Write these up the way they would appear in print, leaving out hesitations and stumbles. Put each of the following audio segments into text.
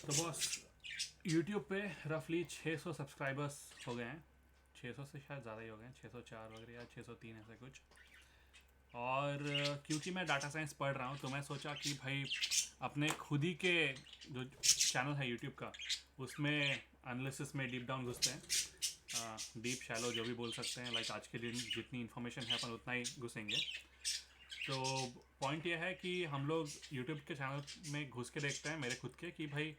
तो boss YouTube पे रफली 600 सब्सक्राइबर्स हो गए हैं। 600 से शायद ज़्यादा ही हो गए हैं, 604 वगैरह या 603 ऐसा कुछ। और क्योंकि मैं डाटा साइंस पढ़ रहा हूँ तो मैं सोचा कि भाई अपने खुद ही के जो चैनल है यूट्यूब का उसमें एनालिसिस में डीप डाउन घुसते हैं। डीप शैलो जो भी बोल सकते हैं, लाइक आज के दिन जितनी इन्फॉर्मेशन है अपन उतना ही घुसेंगे। तो पॉइंट यह है कि हम लोग यूट्यूब के चैनल में घुस के देखते हैं मेरे खुद के कि भाई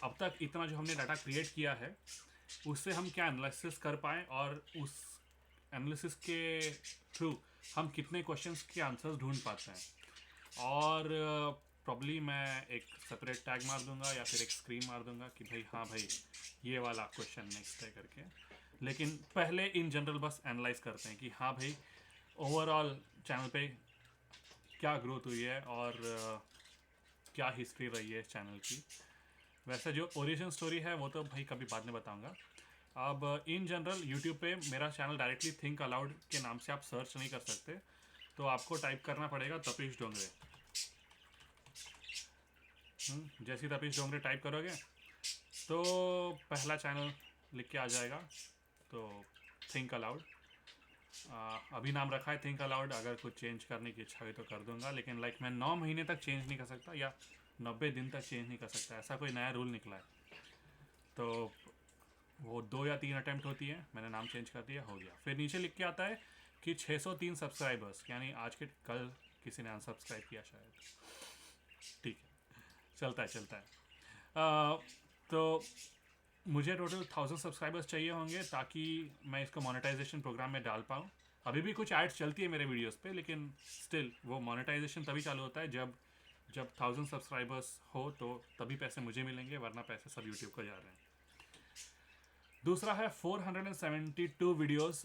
अब तक इतना जो हमने डाटा क्रिएट किया है उससे हम क्या एनालिसिस कर पाएँ और उस एनालिसिस के थ्रू हम कितने क्वेश्चंस के आंसर्स ढूंढ पाते हैं। और प्रॉब्ली मैं एक सेपरेट टैग मार दूंगा या फिर एक स्क्रीन मार दूंगा कि भाई हाँ भाई ये वाला क्वेश्चन नेक्स्ट है करके। लेकिन पहले इन जनरल बस एनालाइज करते हैं कि हाँ भाई ओवरऑल चैनल पे क्या ग्रोथ हुई है और क्या हिस्ट्री रही है इस चैनल की। वैसे जो ओरिजिन स्टोरी है वो तो भाई कभी बाद में बताऊंगा। अब इन जनरल यूट्यूब पे मेरा चैनल डायरेक्टली थिंक अलाउड के नाम से आप सर्च नहीं कर सकते, तो आपको टाइप करना पड़ेगा तपीश डोंगरे। जैसे ही तपीश डोंगरे टाइप करोगे तो पहला चैनल लिख के आ जाएगा। तो थिंक अलाउड अभी नाम रखा है थिंक अलाउड। अगर कुछ चेंज करने की इच्छा हुई तो कर दूंगा, लेकिन लाइक मैं 9 महीने तक चेंज नहीं कर सकता या 90 दिन तक चेंज नहीं कर सकता, ऐसा कोई नया रूल निकला है। तो वो 2 या 3 अटैम्प्ट होती है, मैंने नाम चेंज कर दिया, हो गया। फिर नीचे लिख के आता है कि 603 सब्सक्राइबर्स, यानी आज के कल किसी ने अनसब्सक्राइब किया शायद। ठीक है, चलता है चलता है। तो मुझे टोटल 1000 सब्सक्राइबर्स चाहिए होंगे ताकि मैं इसको मोनेटाइजेशन प्रोग्राम में डाल पाऊँ। अभी भी कुछ एड्स चलती है मेरे वीडियोस पे, लेकिन स्टिल वो मोनेटाइजेशन तभी चालू होता है जब जब 1000 सब्सक्राइबर्स हो, तो तभी पैसे मुझे मिलेंगे, वरना पैसे सब यूट्यूब को जा रहे हैं। दूसरा है 472 वीडियोस।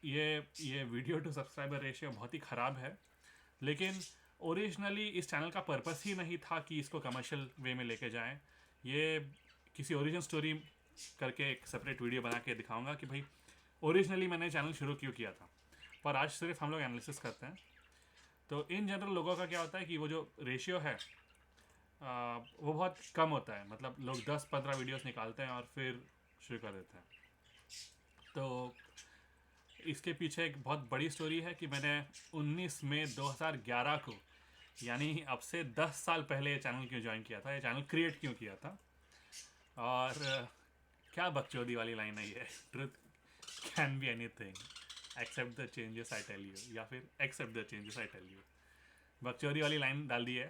ये वीडियो टू सब्सक्राइबर रेशियो बहुत ही ख़राब है, लेकिन ओरिजिनली इस चैनल का पर्पस ही नहीं था कि इसको कमर्शियल वे में लेके जाएं। ये किसी ओरिजिन स्टोरी करके एक सेपरेट वीडियो बना के दिखाऊंगा कि भाई ओरिजिनली मैंने चैनल शुरू क्यों किया था, पर आज सिर्फ हम लोग एनालिसिस करते हैं। तो इन जनरल लोगों का क्या होता है कि वो जो रेशियो है वो बहुत कम होता है। मतलब लोग 10-15 वीडियोस निकालते हैं और फिर शुरू कर देते हैं। तो इसके पीछे एक बहुत बड़ी स्टोरी है कि मैंने 19 मई 2011 को, यानी अब से 10 साल पहले ये चैनल क्यों ज्वाइन किया था, ये चैनल क्रिएट क्यों किया था। और क्या बकचोदी वाली लाइन है ये, truth can be anything except the changes I tell you, या फिर except the changes I tell you. बकचोदी वाली लाइन डाल दी है,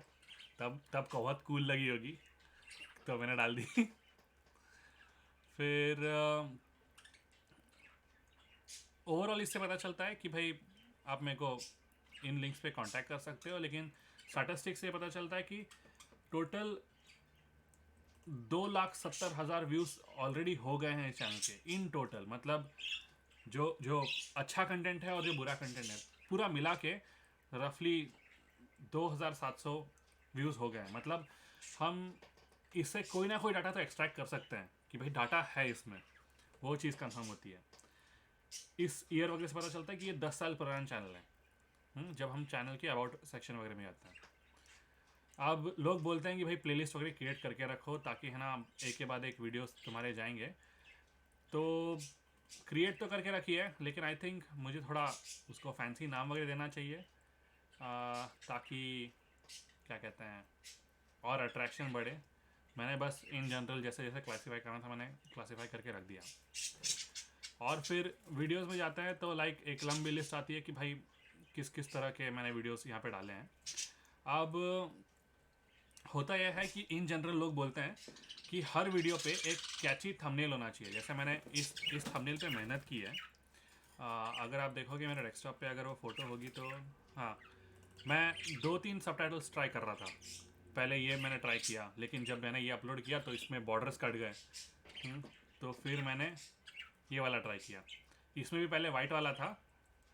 तब तब को बहुत कूल लगी होगी तो मैंने डाल दी। फिर ओवरऑल इससे पता चलता है कि भाई आप मेरे को इन लिंक्स पे कांटेक्ट कर सकते हो, लेकिन स्टैटिस्टिक्स से पता चलता है कि टोटल 2,70,000 व्यूज़ ऑलरेडी हो गए हैं इस चैनल के इन टोटल। मतलब जो जो अच्छा कंटेंट है और जो बुरा कंटेंट है पूरा मिला के रफली 2,700 व्यूज़ हो गए हैं। मतलब हम इससे कोई ना कोई डाटा तो एक्सट्रैक्ट कर सकते हैं कि भाई डाटा है इसमें, वो चीज़ कंफर्म होती है। इस ईयर वगैरह से पता चलता है कि ये 10 साल पुराना चैनल है। जब हम चैनल के अबाउट सेक्शन वगैरह में आते हैं, अब लोग बोलते हैं कि भाई प्लेलिस्ट वगैरह क्रिएट करके रखो ताकि है ना एक के बाद एक वीडियोस तुम्हारे जाएंगे। तो क्रिएट तो करके रखी है, लेकिन आई थिंक मुझे थोड़ा उसको फैंसी नाम वगैरह देना चाहिए ताकि क्या कहते हैं और अट्रैक्शन बढ़े। मैंने बस इन जनरल जैसे जैसे क्लासीफाई करना था मैंने क्लासीफाई करके रख दिया। और फिर वीडियोस में जाता है तो लाइक एक लंबी लिस्ट आती है कि भाई किस किस तरह के मैंने वीडियोस यहाँ पे डाले हैं। अब होता यह है कि इन जनरल लोग बोलते हैं कि हर वीडियो पे एक कैची थंबनेल होना चाहिए। जैसे मैंने इस थंबनेल पे मेहनत की है। अगर आप देखोगे मेरे डेस्कटॉप पे अगर वो फ़ोटो होगी तो हाँ, मैं 2-3 सबटाइटल्स ट्राई कर रहा था। पहले ये मैंने ट्राई किया, लेकिन जब मैंने ये अपलोड किया तो इसमें बॉर्डर्स कट गए। तो फिर मैंने ये वाला ट्राई किया। इसमें भी पहले वाइट वाला था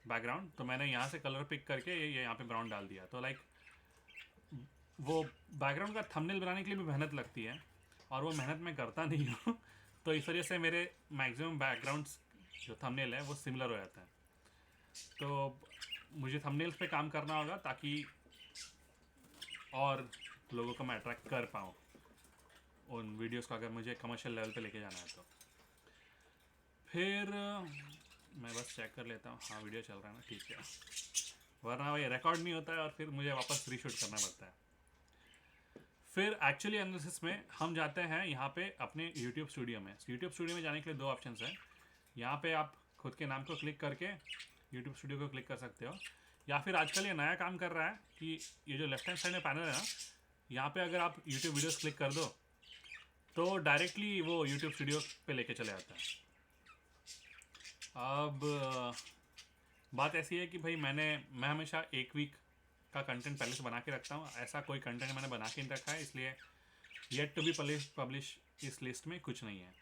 बैकग्राउंड, तो मैंने यहाँ से कलर पिक करके ये यहाँ पे ब्राउन डाल दिया। तो लाइक वो बैकग्राउंड का थंबनेल बनाने के लिए भी मेहनत लगती है और वो मेहनत मैं करता नहीं हूँ। तो इस वजह से मेरे मैक्सिमम बैकग्राउंड्स जो थंबनेल है वो सिमिलर हो जाता है। तो मुझे थंबनेल्स पे काम करना होगा ताकि और लोगों को मैं अट्रैक्ट कर पाऊँ उन वीडियोस को अगर मुझे कमर्शियल लेवल पे लेके जाना है तो। फिर मैं बस चेक कर लेता हूँ, हाँ वीडियो चल रहा है ना, ठीक है, वरना भाई रिकॉर्ड नहीं होता है और फिर मुझे वापस रीशूट करना पड़ता है। फिर एक्चुअली एनालिसिस में हम जाते हैं यहाँ पे अपने यूट्यूब स्टूडियो में। यूट्यूब स्टूडियो में जाने के लिए दो ऑप्शंस हैं। यहाँ पे आप खुद के नाम को क्लिक करके यूट्यूब स्टूडियो को क्लिक कर सकते हो, या फिर आजकल ये नया काम कर रहा है कि ये जो लेफ्ट हैंड साइड में पैनल है ना, यहाँ पे अगर आप यूट्यूब वीडियोस क्लिक कर दो तो डायरेक्टली वो यूट्यूब स्टूडियो पे लेके चले जाता है। अब बात ऐसी है कि भाई मैं हमेशा एक वीक का कंटेंट पहले से बना के रखता हूँ। ऐसा कोई कंटेंट मैंने बना के नहीं रखा है, इसलिए येट टू बी पब्लिश इस लिस्ट में कुछ नहीं है।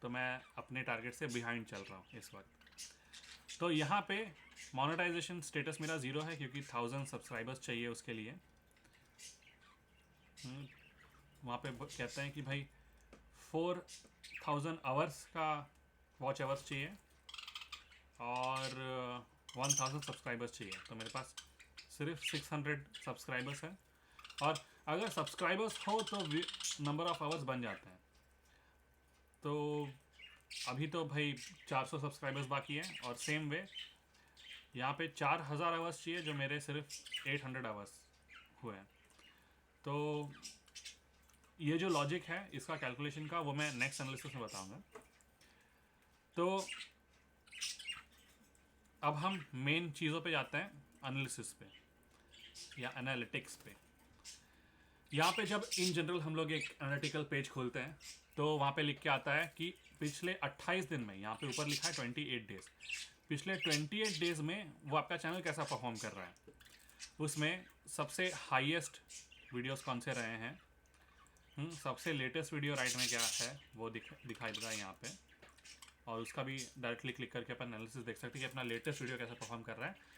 तो मैं अपने टारगेट से बिहाइंड चल रहा हूँ इस वक्त। तो यहाँ पे मोनेटाइजेशन स्टेटस मेरा 0 है क्योंकि 1000 सब्सक्राइबर्स चाहिए उसके लिए। वहाँ पे कहते हैं कि भाई 4000 आवर्स का वॉच आवर्स चाहिए और 1000 सब्सक्राइबर्स चाहिए। तो मेरे पास सिर्फ 600 सब्सक्राइबर्स हैं, और अगर सब्सक्राइबर्स हो तो नंबर ऑफ आवर्स बन जाते हैं। तो अभी तो भाई 400 सब्सक्राइबर्स बाकी हैं, और सेम वे यहाँ पे 4000 आवर्स चाहिए जो मेरे सिर्फ 800 आवर्स हुए हैं। तो ये जो लॉजिक है इसका कैलकुलेशन का, वो मैं नेक्स्ट एनालिसिस में बताऊंगा। तो अब हम मेन चीज़ों पे जाते हैं, एनालिसिस पे या एनालिटिक्स पे। यहाँ पे जब इन जनरल हम लोग एक एनालिटिकल पेज खोलते हैं तो वहाँ पे लिख के आता है कि पिछले 28 दिन में, यहाँ पे ऊपर लिखा है 28 डेज, पिछले 28 डेज में वो आपका चैनल कैसा परफॉर्म कर रहा है। उसमें सबसे हाईएस्ट वीडियोस कौन से रहे हैं, सबसे लेटेस्ट वीडियो राइट में क्या है वो दिखाई देगा यहाँ पे, और उसका भी डायरेक्टली क्लिक करके अपन एनालिसिस देख सकते हैं कि अपना लेटेस्ट वीडियो कैसा परफॉर्म कर रहा है।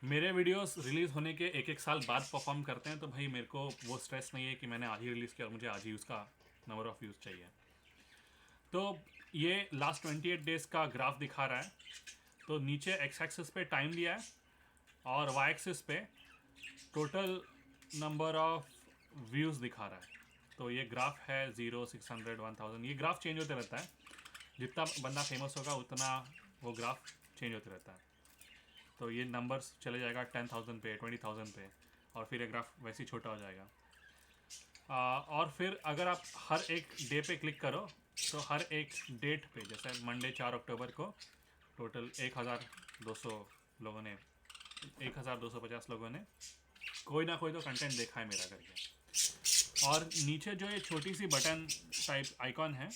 मेरे वीडियोस रिलीज़ होने के एक साल बाद परफॉर्म करते हैं, तो भाई मेरे को वो स्ट्रेस नहीं है कि मैंने आज ही रिलीज़ किया और मुझे आज ही उसका नंबर ऑफ़ व्यूज़ चाहिए। तो ये लास्ट 28 डेज़ का ग्राफ दिखा रहा है। तो नीचे एक्स एक्सिस पे टाइम दिया है और वाई एक्सिस पे टोटल नंबर ऑफ व्यूज़ दिखा रहा है। तो ये ग्राफ है 0, 600, 1000, ये ग्राफ चेंज होते रहता है। जितना बंदा फेमस होगा उतना वो ग्राफ चेंज होते रहता है। तो ये नंबर्स चले जाएगा 10,000 पे, 20,000 पे, और फिर ये ग्राफ वैसे ही छोटा हो जाएगा। और फिर अगर आप हर एक डे पे क्लिक करो तो हर एक डेट पे, जैसे मंडे 4 अक्टूबर को टोटल 1200 लोगों ने, 1250 लोगों ने कोई ना कोई तो कंटेंट देखा है मेरा करके। और नीचे जो ये छोटी सी बटन टाइप आइकॉन है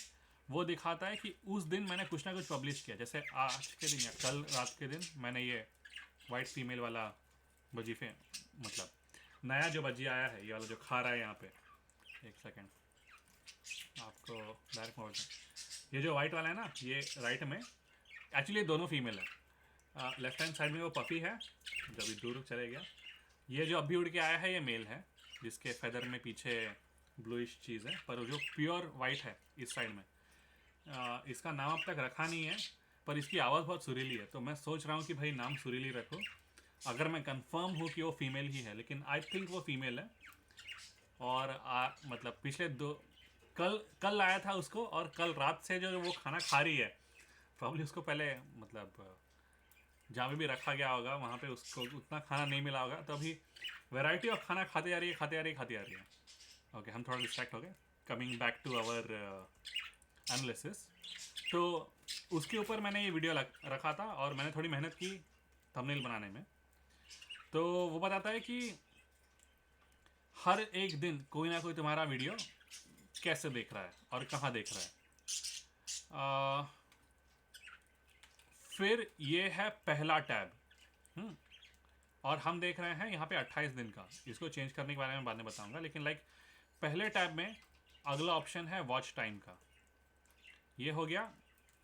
वो दिखाता है कि उस दिन मैंने कुछ ना कुछ पब्लिश किया। जैसे आज के दिन या कल रात के दिन मैंने ये वाइट फीमेल वाला वजीफे, मतलब नया जो भजी आया है, ये वाला जो खा रहा है यहाँ पे, एक सेकेंड आपको डायरेक्ट मोड, ये जो वाइट वाला है ना, ये राइट में एक्चुअली दोनों फीमेल है। लेफ्ट हैंड साइड में वो पपी है जो अभी दूर चले गया। ये जो अभी उड़ के आया है ये मेल है, जिसके फेदर में पीछे ब्लूइश चीज़ है, पर जो प्योर वाइट है इस साइड में, इसका नाम अब तक रखा नहीं है, पर इसकी आवाज़ बहुत सुरीली है। तो मैं सोच रहा हूँ कि भाई नाम सुरीली रखो, अगर मैं कंफर्म हूँ कि वो फीमेल ही है, लेकिन आई थिंक वो फीमेल है। और मतलब पिछले कल लाया था उसको, और कल रात से जो वो खाना खा रही है, प्रॉब्ली उसको पहले मतलब जहाँ भी रखा गया होगा वहाँ पे उसको उतना खाना नहीं मिला होगा, तो अभी वैरायटी ऑफ खाना खाते जा रही है। ओके, हम थोड़ा डिस्ट्रैक्ट हो गए। Coming back to our analysis, तो उसके ऊपर मैंने ये वीडियो रखा था और मैंने थोड़ी मेहनत की थंबनेल बनाने में। तो वो बताता है कि हर एक दिन कोई ना कोई तुम्हारा वीडियो कैसे देख रहा है और कहाँ देख रहा है। फिर ये है पहला टैब, और हम देख रहे हैं यहाँ पे 28 दिन का। इसको चेंज करने के बारे में बाद में बताऊंगा, लेकिन पहले टैब में अगला ऑप्शन है वॉच टाइम का। ये हो गया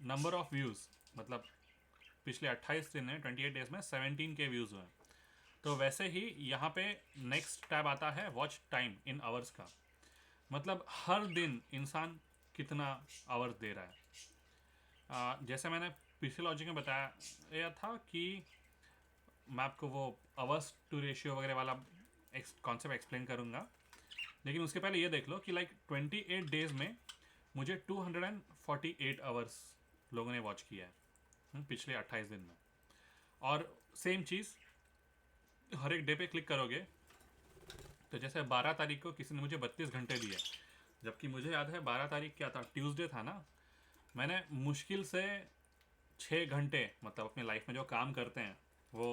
नंबर ऑफ व्यूज़, मतलब पिछले 28 दिन में 28 डेज में 17 के व्यूज़ हुए। तो वैसे ही यहाँ पे नेक्स्ट टैब आता है वॉच टाइम इन आवर्स का, मतलब हर दिन इंसान कितना आवर्स दे रहा है। जैसे मैंने पिछले लॉजिक में बताया था कि मैं आपको वो आवर्स टू रेशियो वगैरह वाला कॉन्सेप्ट एक्सप्लेन करूँगा। लेकिन उसके पहले ये देख लो कि लाइक 28 डेज में मुझे 248 आवर्स लोगों ने वॉच किया है पिछले 28 दिन में। और सेम चीज़ हर एक डे पे क्लिक करोगे तो जैसे 12 तारीख को किसी ने मुझे 32 घंटे दिए, जबकि मुझे याद है 12 तारीख क्या था, ट्यूसडे था ना। मैंने मुश्किल से 6 घंटे, मतलब अपने लाइफ में जो काम करते हैं वो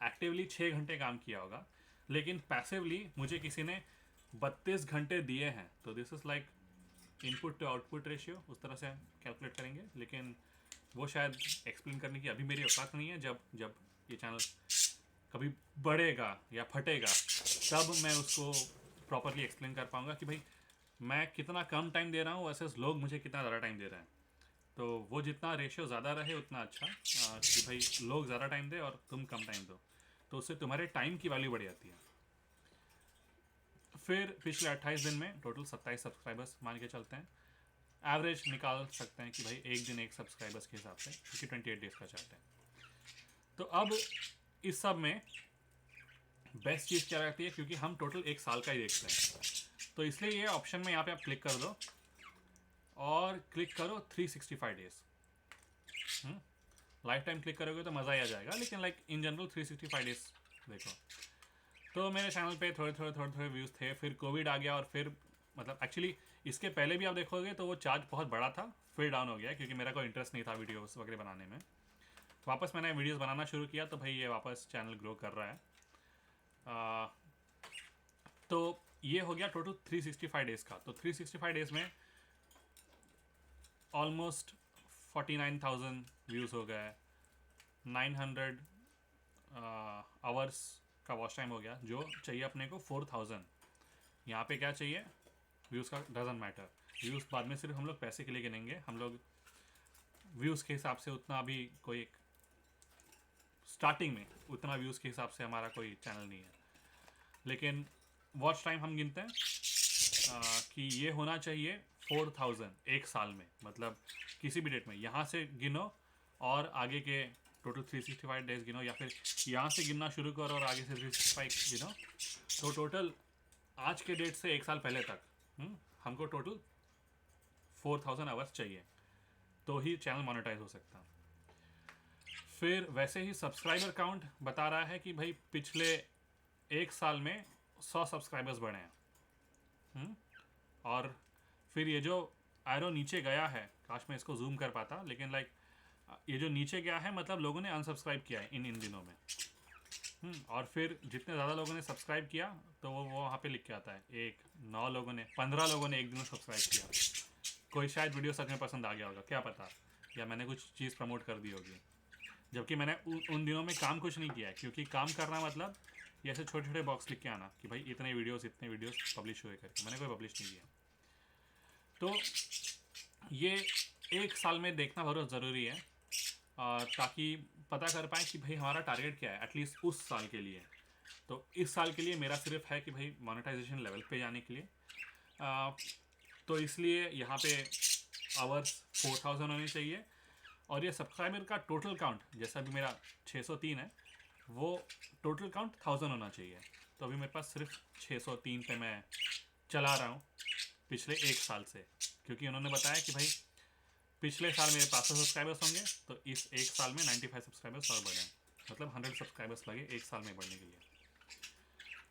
एक्टिवली 6 घंटे काम किया होगा, लेकिन पैसिवली मुझे किसी ने 32 घंटे दिए हैं। तो this is like input to output ratio, उस तरह से कैलकुलेट करेंगे। लेकिन वो शायद एक्सप्लेन करने की अभी मेरी औकात नहीं है। जब जब ये चैनल कभी बढ़ेगा या फटेगा तब मैं उसको प्रॉपरली एक्सप्लेन कर पाऊँगा कि भाई मैं कितना कम टाइम दे रहा हूँ वर्सेस लोग मुझे कितना ज़्यादा टाइम दे रहे हैं। तो वो जितना रेशियो ज़्यादा रहे उतना अच्छा, कि भाई लोग ज़्यादा टाइम दे और तुम कम टाइम दो, तो उससे तुम्हारे टाइम की वैल्यू बढ़ जाती है। फिर पिछले 28 दिन में टोटल 27 सब्सक्राइबर्स मान के चलते हैं। एवरेज निकाल सकते हैं कि भाई एक दिन एक सब्सक्राइबर्स के हिसाब से, क्योंकि 28 डेज का चार्ट है। तो अब इस सब में बेस्ट चीज़ क्या रहती है, क्योंकि हम टोटल एक साल का ही देखते हैं, तो इसलिए ये ऑप्शन में यहाँ पे आप क्लिक कर दो और क्लिक करो 365 डेज। लाइफ टाइम क्लिक करोगे तो मज़ा ही आ जाएगा, लेकिन लाइक इन जनरल 365 डेज देखो। तो मेरे चैनल पे थोड़े थोड़े व्यूज़ थे, फिर कोविड आ गया और फिर मतलब एक्चुअली इसके पहले भी आप देखोगे तो वो चार्ज बहुत बड़ा था, फिर डाउन हो गया क्योंकि मेरा कोई इंटरेस्ट नहीं था वीडियोस वगैरह बनाने में। वापस मैंने वीडियोस बनाना शुरू किया तो भाई ये वापस चैनल ग्रो कर रहा है। तो ये हो गया टोटल 365 डेज़ का। तो 365 डेज़ में ऑलमोस्ट 49,000 व्यूज़ हो गए, 900 आवर्स का वॉच टाइम हो गया। जो चाहिए अपने को 4000। यहाँ पे क्या चाहिए, व्यूज़ का डजंट मैटर। व्यूज़ बाद में सिर्फ हम लोग पैसे के लिए गिनेंगे, हम लोग व्यूज़ के हिसाब से उतना अभी कोई स्टार्टिंग में उतना व्यूज़ के हिसाब से हमारा कोई चैनल नहीं है। लेकिन वॉच टाइम हम गिनते हैं कि ये होना चाहिए 4000 एक साल में, मतलब किसी भी डेट में यहाँ से गिनो और आगे के टोटल 365 डेज गिनो, या फिर यहाँ से गिनना शुरू करो और आगे से 365 गिनो। तो टोटल आज के डेट से एक साल पहले तक हमको टोटल 4000 आवर्स चाहिए, तो ही चैनल मोनेटाइज हो सकता है। फिर वैसे ही सब्सक्राइबर काउंट बता रहा है कि भाई पिछले एक साल में 100 सब्सक्राइबर्स बढ़े हैं। और फिर ये जो एरो नीचे गया है, काश मैं इसको जूम कर पाता, लेकिन लाइक ये जो नीचे गया है मतलब लोगों ने अनसब्सक्राइब किया है इन दिनों में। और फिर जितने ज़्यादा लोगों ने सब्सक्राइब किया तो वो वहाँ पे लिख के आता है 1, 9 लोगों ने, 15 लोगों ने एक दिन में सब्सक्राइब किया। कोई शायद वीडियो सच में पसंद आ गया होगा, क्या पता, या मैंने कुछ चीज़ प्रमोट कर दी होगी, जबकि मैंने उन दिनों में काम कुछ नहीं किया है। क्योंकि काम करना मतलब ये ऐसे छोटे छोटे बॉक्स लिख के आना कि भाई इतने वीडियोस पब्लिश हुए करके, मैंने कोई पब्लिश नहीं किया। तो ये एक साल में देखना बहुत ज़रूरी है, ताकि पता कर पाएँ कि भाई हमारा टारगेट क्या है एटलीस्ट उस साल के लिए। तो इस साल के लिए मेरा सिर्फ है कि भाई मोनेटाइजेशन लेवल पे जाने के लिए, तो इसलिए यहाँ पे आवर्स 4000 होने चाहिए। और ये सब्सक्राइबर का टोटल काउंट, जैसा भी मेरा 603 है, वो टोटल काउंट 1000 होना चाहिए। तो अभी मेरे पास सिर्फ 603 पे मैं चला रहा हूँ पिछले एक साल से, क्योंकि उन्होंने बताया कि भाई पिछले साल मेरे 500 सब्सक्राइबर्स होंगे, तो इस एक साल में 95 सब्सक्राइबर्स और बढ़े, मतलब 100 सब्सक्राइबर्स लगे एक साल में बढ़ने के लिए।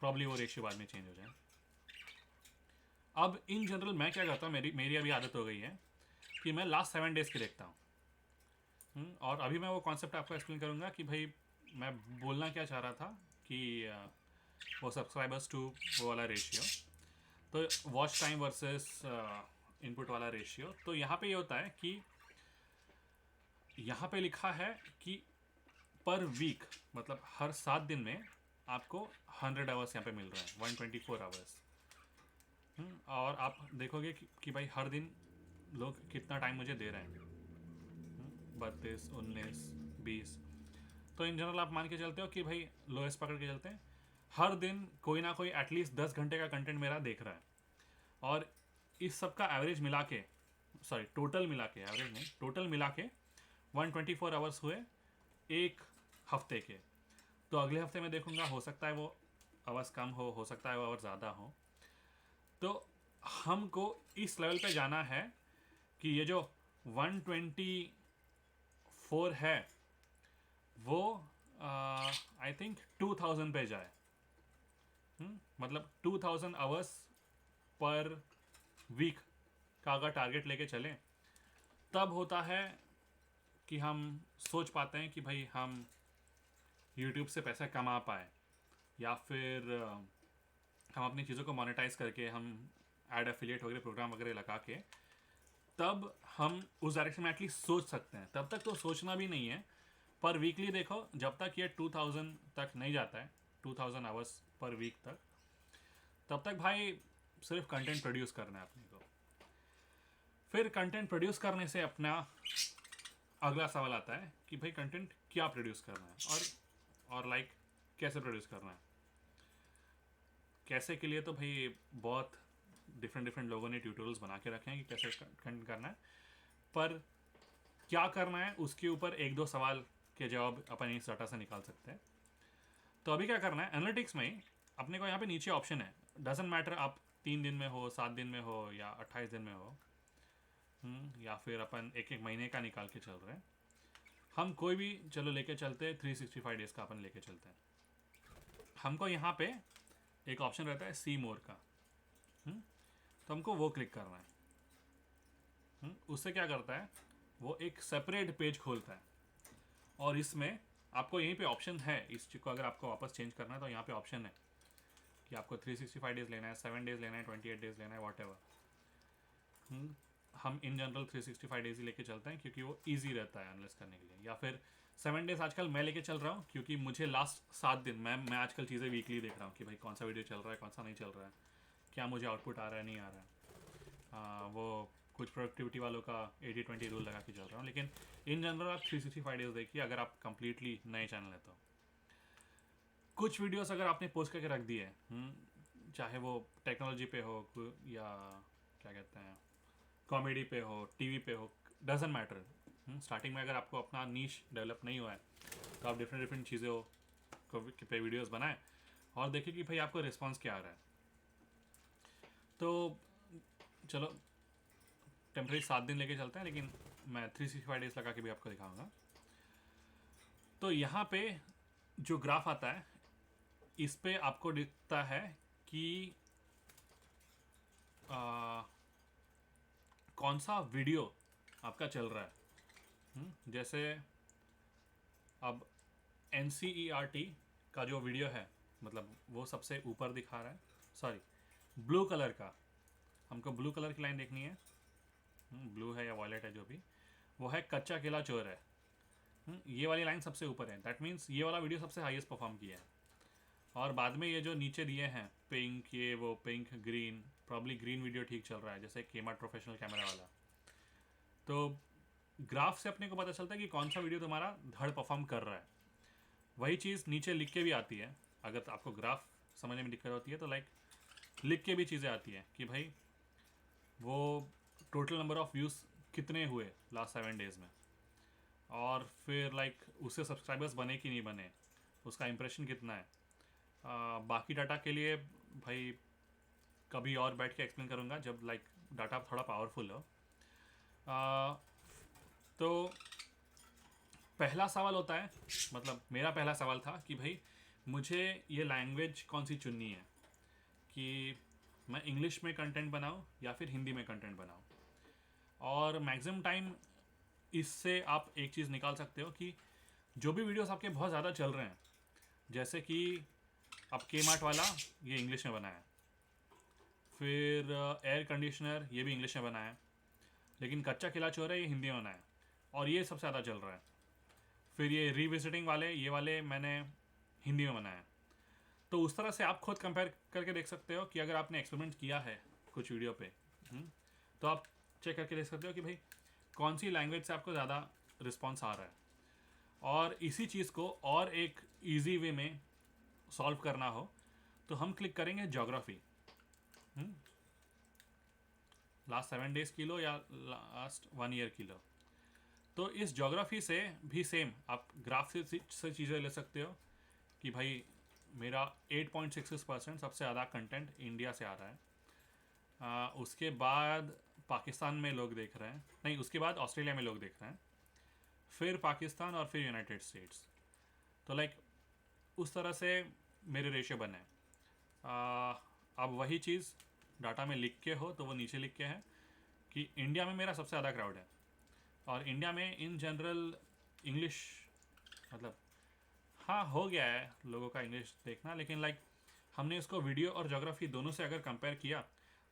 प्रॉब्ली वो रेशियो बाद में चेंज हो जाए। अब इन जनरल मैं क्या करता हूँ, मेरी अभी आदत हो गई है कि मैं लास्ट 7 डेज़ के देखता हूँ। और अभी मैं वो कॉन्सेप्ट आपको एक्सप्लेन करूँगा कि भाई मैं बोलना क्या चाह रहा था कि वो सब्सक्राइबर्स टू वो वाला रेशियो, तो वॉच टाइम वर्सेस इनपुट वाला रेशियो। तो यहाँ पे ये होता है कि यहाँ पे लिखा है कि पर वीक, मतलब हर 7 दिन में आपको 100 आवर्स यहाँ पे मिल रहे हैं, 124 आवर्स। और आप देखोगे कि भाई हर दिन लोग कितना टाइम मुझे दे रहे हैं, 32, 19, 20। तो इन जनरल आप मान के चलते हो कि भाई लोएस्ट पकड़ के चलते हैं, हर दिन कोई ना कोई एटलीस्ट 10 घंटे का कंटेंट मेरा देख रहा है। और इस सब का एवरेज मिला के, सॉरी टोटल मिला के, एवरेज नहीं, टोटल मिला के 124 आवर्स हुए एक हफ्ते के। तो अगले हफ्ते में देखूंगा, हो सकता है वो आवर्स कम हो सकता है वो आवर्स ज़्यादा हो। तो हमको इस लेवल पे जाना है कि ये जो 124 है वो आई थिंक 2000 पे जाए। मतलब 2000 आवर्स पर वीक का अगर टारगेट लेके चलें तब होता है कि हम सोच पाते हैं कि भाई हम यूट्यूब से पैसा कमा पाए, या फिर हम अपनी चीज़ों को मोनेटाइज करके हम एड एफिलिएट वगैरह प्रोग्राम वगैरह लगा के तब हम उस डायरेक्शन में एटलीस्ट सोच सकते हैं। तब तक तो सोचना भी नहीं है, पर वीकली देखो जब तक ये 2000 तक नहीं जाता है, 2000 आवर्स पर वीक तक, तब तक भाई सिर्फ कंटेंट प्रोड्यूस करना है अपने को। फिर कंटेंट प्रोड्यूस करने से अपना अगला सवाल आता है कि भाई कंटेंट क्या प्रोड्यूस करना है, और लाइक कैसे प्रोड्यूस करना है। कैसे के लिए तो भाई बहुत डिफरेंट लोगों ने ट्यूटोरियल्स बना के रखे हैं कि कैसे कंटेंट करना है, पर क्या करना है उसके ऊपर एक दो सवाल के जवाब अपन इस डाटा से निकाल सकते हैं। तो अभी क्या करना है, एनालिटिक्स में ही अपने को यहाँ पे नीचे ऑप्शन है, डजेंट मैटर आप 3 दिन में हो, 7 दिन में हो, या 28 दिन में हो, या फिर अपन एक महीने का निकाल के चल रहे हैं। हम कोई भी चलो लेके चलते हैं, 365 डेज का अपन लेके चलते हैं। हमको यहाँ पे एक ऑप्शन रहता है सी मोर का, तो हमको वो क्लिक करना है। उससे क्या करता है, वो एक सेपरेट पेज खोलता है, और इसमें आपको यहीं पे ऑप्शन है, इस चीज़ को अगर आपको वापस चेंज करना है तो यहाँ पे ऑप्शन है कि आपको 365 डेज लेना है, 7 डेज लेना है, 28 डेज लेना है, वॉट एवर। हम इन जनरल 365 डेज ही लेके चलते हैं क्योंकि वो ईजी रहता है एनालाइज करने के लिए। या फिर 7 डेज आजकल मैं लेके चल रहा हूँ क्योंकि मुझे लास्ट 7 दिन मैं आजकल चीज़ें वीकली देख रहा हूँ कि भाई कौन सा वीडियो चल रहा है, कौन सा नहीं चल रहा है, क्या मुझे आउटपुट आ रहा है, नहीं आ रहा है। वो कुछ प्रोडक्टिविटी वालों का 80-20 रूल लगा के चल रहा हूँ। लेकिन इन जनरल आप 365 डेज देखिए अगर आप कंप्लीटली नए चैनल है तो। कुछ वीडियोस अगर आपने पोस्ट करके रख दिए, चाहे वो टेक्नोलॉजी पे हो या क्या कहते हैं कॉमेडी पे हो, टीवी पे हो, डजेंट मैटर। स्टार्टिंग में अगर आपको अपना नीश डेवलप नहीं हुआ है तो आप डिफरेंट चीज़ें पे वीडियोस बनाएं और देखिए कि भाई आपको रिस्पांस क्या आ रहा है। तो चलो टेम्परेरी 7 दिन लेके चलते हैं, लेकिन मैं 365 डेज लगा के भी आपको दिखाऊंगा। तो यहाँ पे जो ग्राफ आता है इस पे आपको दिखता है कि कौन सा वीडियो आपका चल रहा है। जैसे अब NCERT का जो वीडियो है, मतलब वो सबसे ऊपर दिखा रहा है, सॉरी ब्लू कलर का, हमको ब्लू कलर की लाइन देखनी है, ब्लू है या वॉयलेट है जो भी, वो है कच्चा केला चोर है। ये वाली लाइन सबसे ऊपर है, दैट मीन्स ये वाला वीडियो सबसे हाईएस्ट परफॉर्म किया है। और बाद में ये जो नीचे दिए हैं पिंक, ये वो pink green, probably green video ठीक चल रहा है, जैसे केमार्ट प्रोफेशनल कैमरा वाला। तो ग्राफ से अपने को पता चलता है कि कौन सा वीडियो तुम्हारा धड़ परफॉर्म कर रहा है। वही चीज़ नीचे लिख के भी आती है, अगर आपको ग्राफ समझने में दिक्कत होती है तो लाइक लिख के भी चीज़ें आती हैं कि भाई वो टोटल नंबर ऑफ़ व्यूज़ कितने हुए लास्ट 7 डेज़ में, और फिर लाइक उससे सब्सक्राइबर्स बने कि नहीं बने, उसका इम्प्रेशन कितना है। बाकी डाटा के लिए भाई कभी और बैठ के एक्सप्लेन करूँगा जब लाइक डाटा थोड़ा पावरफुल हो। तो पहला सवाल होता है, मतलब मेरा पहला सवाल था कि भाई मुझे ये लैंग्वेज कौन सी चुननी है, कि मैं इंग्लिश में कंटेंट बनाऊँ या फिर हिंदी में कंटेंट बनाऊँ। और मैक्सिमम टाइम इससे आप एक चीज़ निकाल सकते हो कि जो भी वीडियोस आपके बहुत ज़्यादा चल रहे हैं, जैसे कि अब केमार्ट वाला ये इंग्लिश में बनाया, फिर एयर कंडीशनर ये भी इंग्लिश में बनाया, लेकिन कच्चा केला चोर है ये हिंदी में बनाया और ये सबसे ज़्यादा चल रहा है। फिर ये रीविजिटिंग वाले, ये वाले मैंने हिंदी में बनाया। तो उस तरह से आप खुद कंपेयर करके देख सकते हो कि अगर आपने एक्सपेरिमेंट किया है कुछ वीडियो पे, तो आप चेक करके देख सकते हो कि भाई कौन सी लैंग्वेज से आपको ज़्यादा रिस्पॉन्स आ रहा है। और इसी चीज़ को और एक ईजी वे में सॉल्व करना हो तो हम क्लिक करेंगे ज्योग्राफी। लास्ट 7 डेज की लो या लास्ट 1 ईयर की लो। तो इस ज्योग्राफी से भी सेम आप ग्राफ से चीज़ें ले सकते हो कि भाई मेरा 8.66% सबसे ज़्यादा कंटेंट इंडिया से आ रहा है, उसके बाद पाकिस्तान में लोग देख रहे हैं, नहीं उसके बाद ऑस्ट्रेलिया में लोग देख रहे हैं, फिर पाकिस्तान और फिर यूनाइटेड स्टेट्स। तो लाइक उस तरह से मेरे रेशियो बने हैं। अब वही चीज़ डाटा में लिख के हो तो वो नीचे लिख के है कि इंडिया में मेरा सबसे ज़्यादा क्राउड है, और इंडिया में इन जनरल इंग्लिश मतलब हाँ हो गया है लोगों का इंग्लिश देखना, लेकिन लाइक हमने इसको वीडियो और ज्योग्राफी दोनों से अगर कंपेयर किया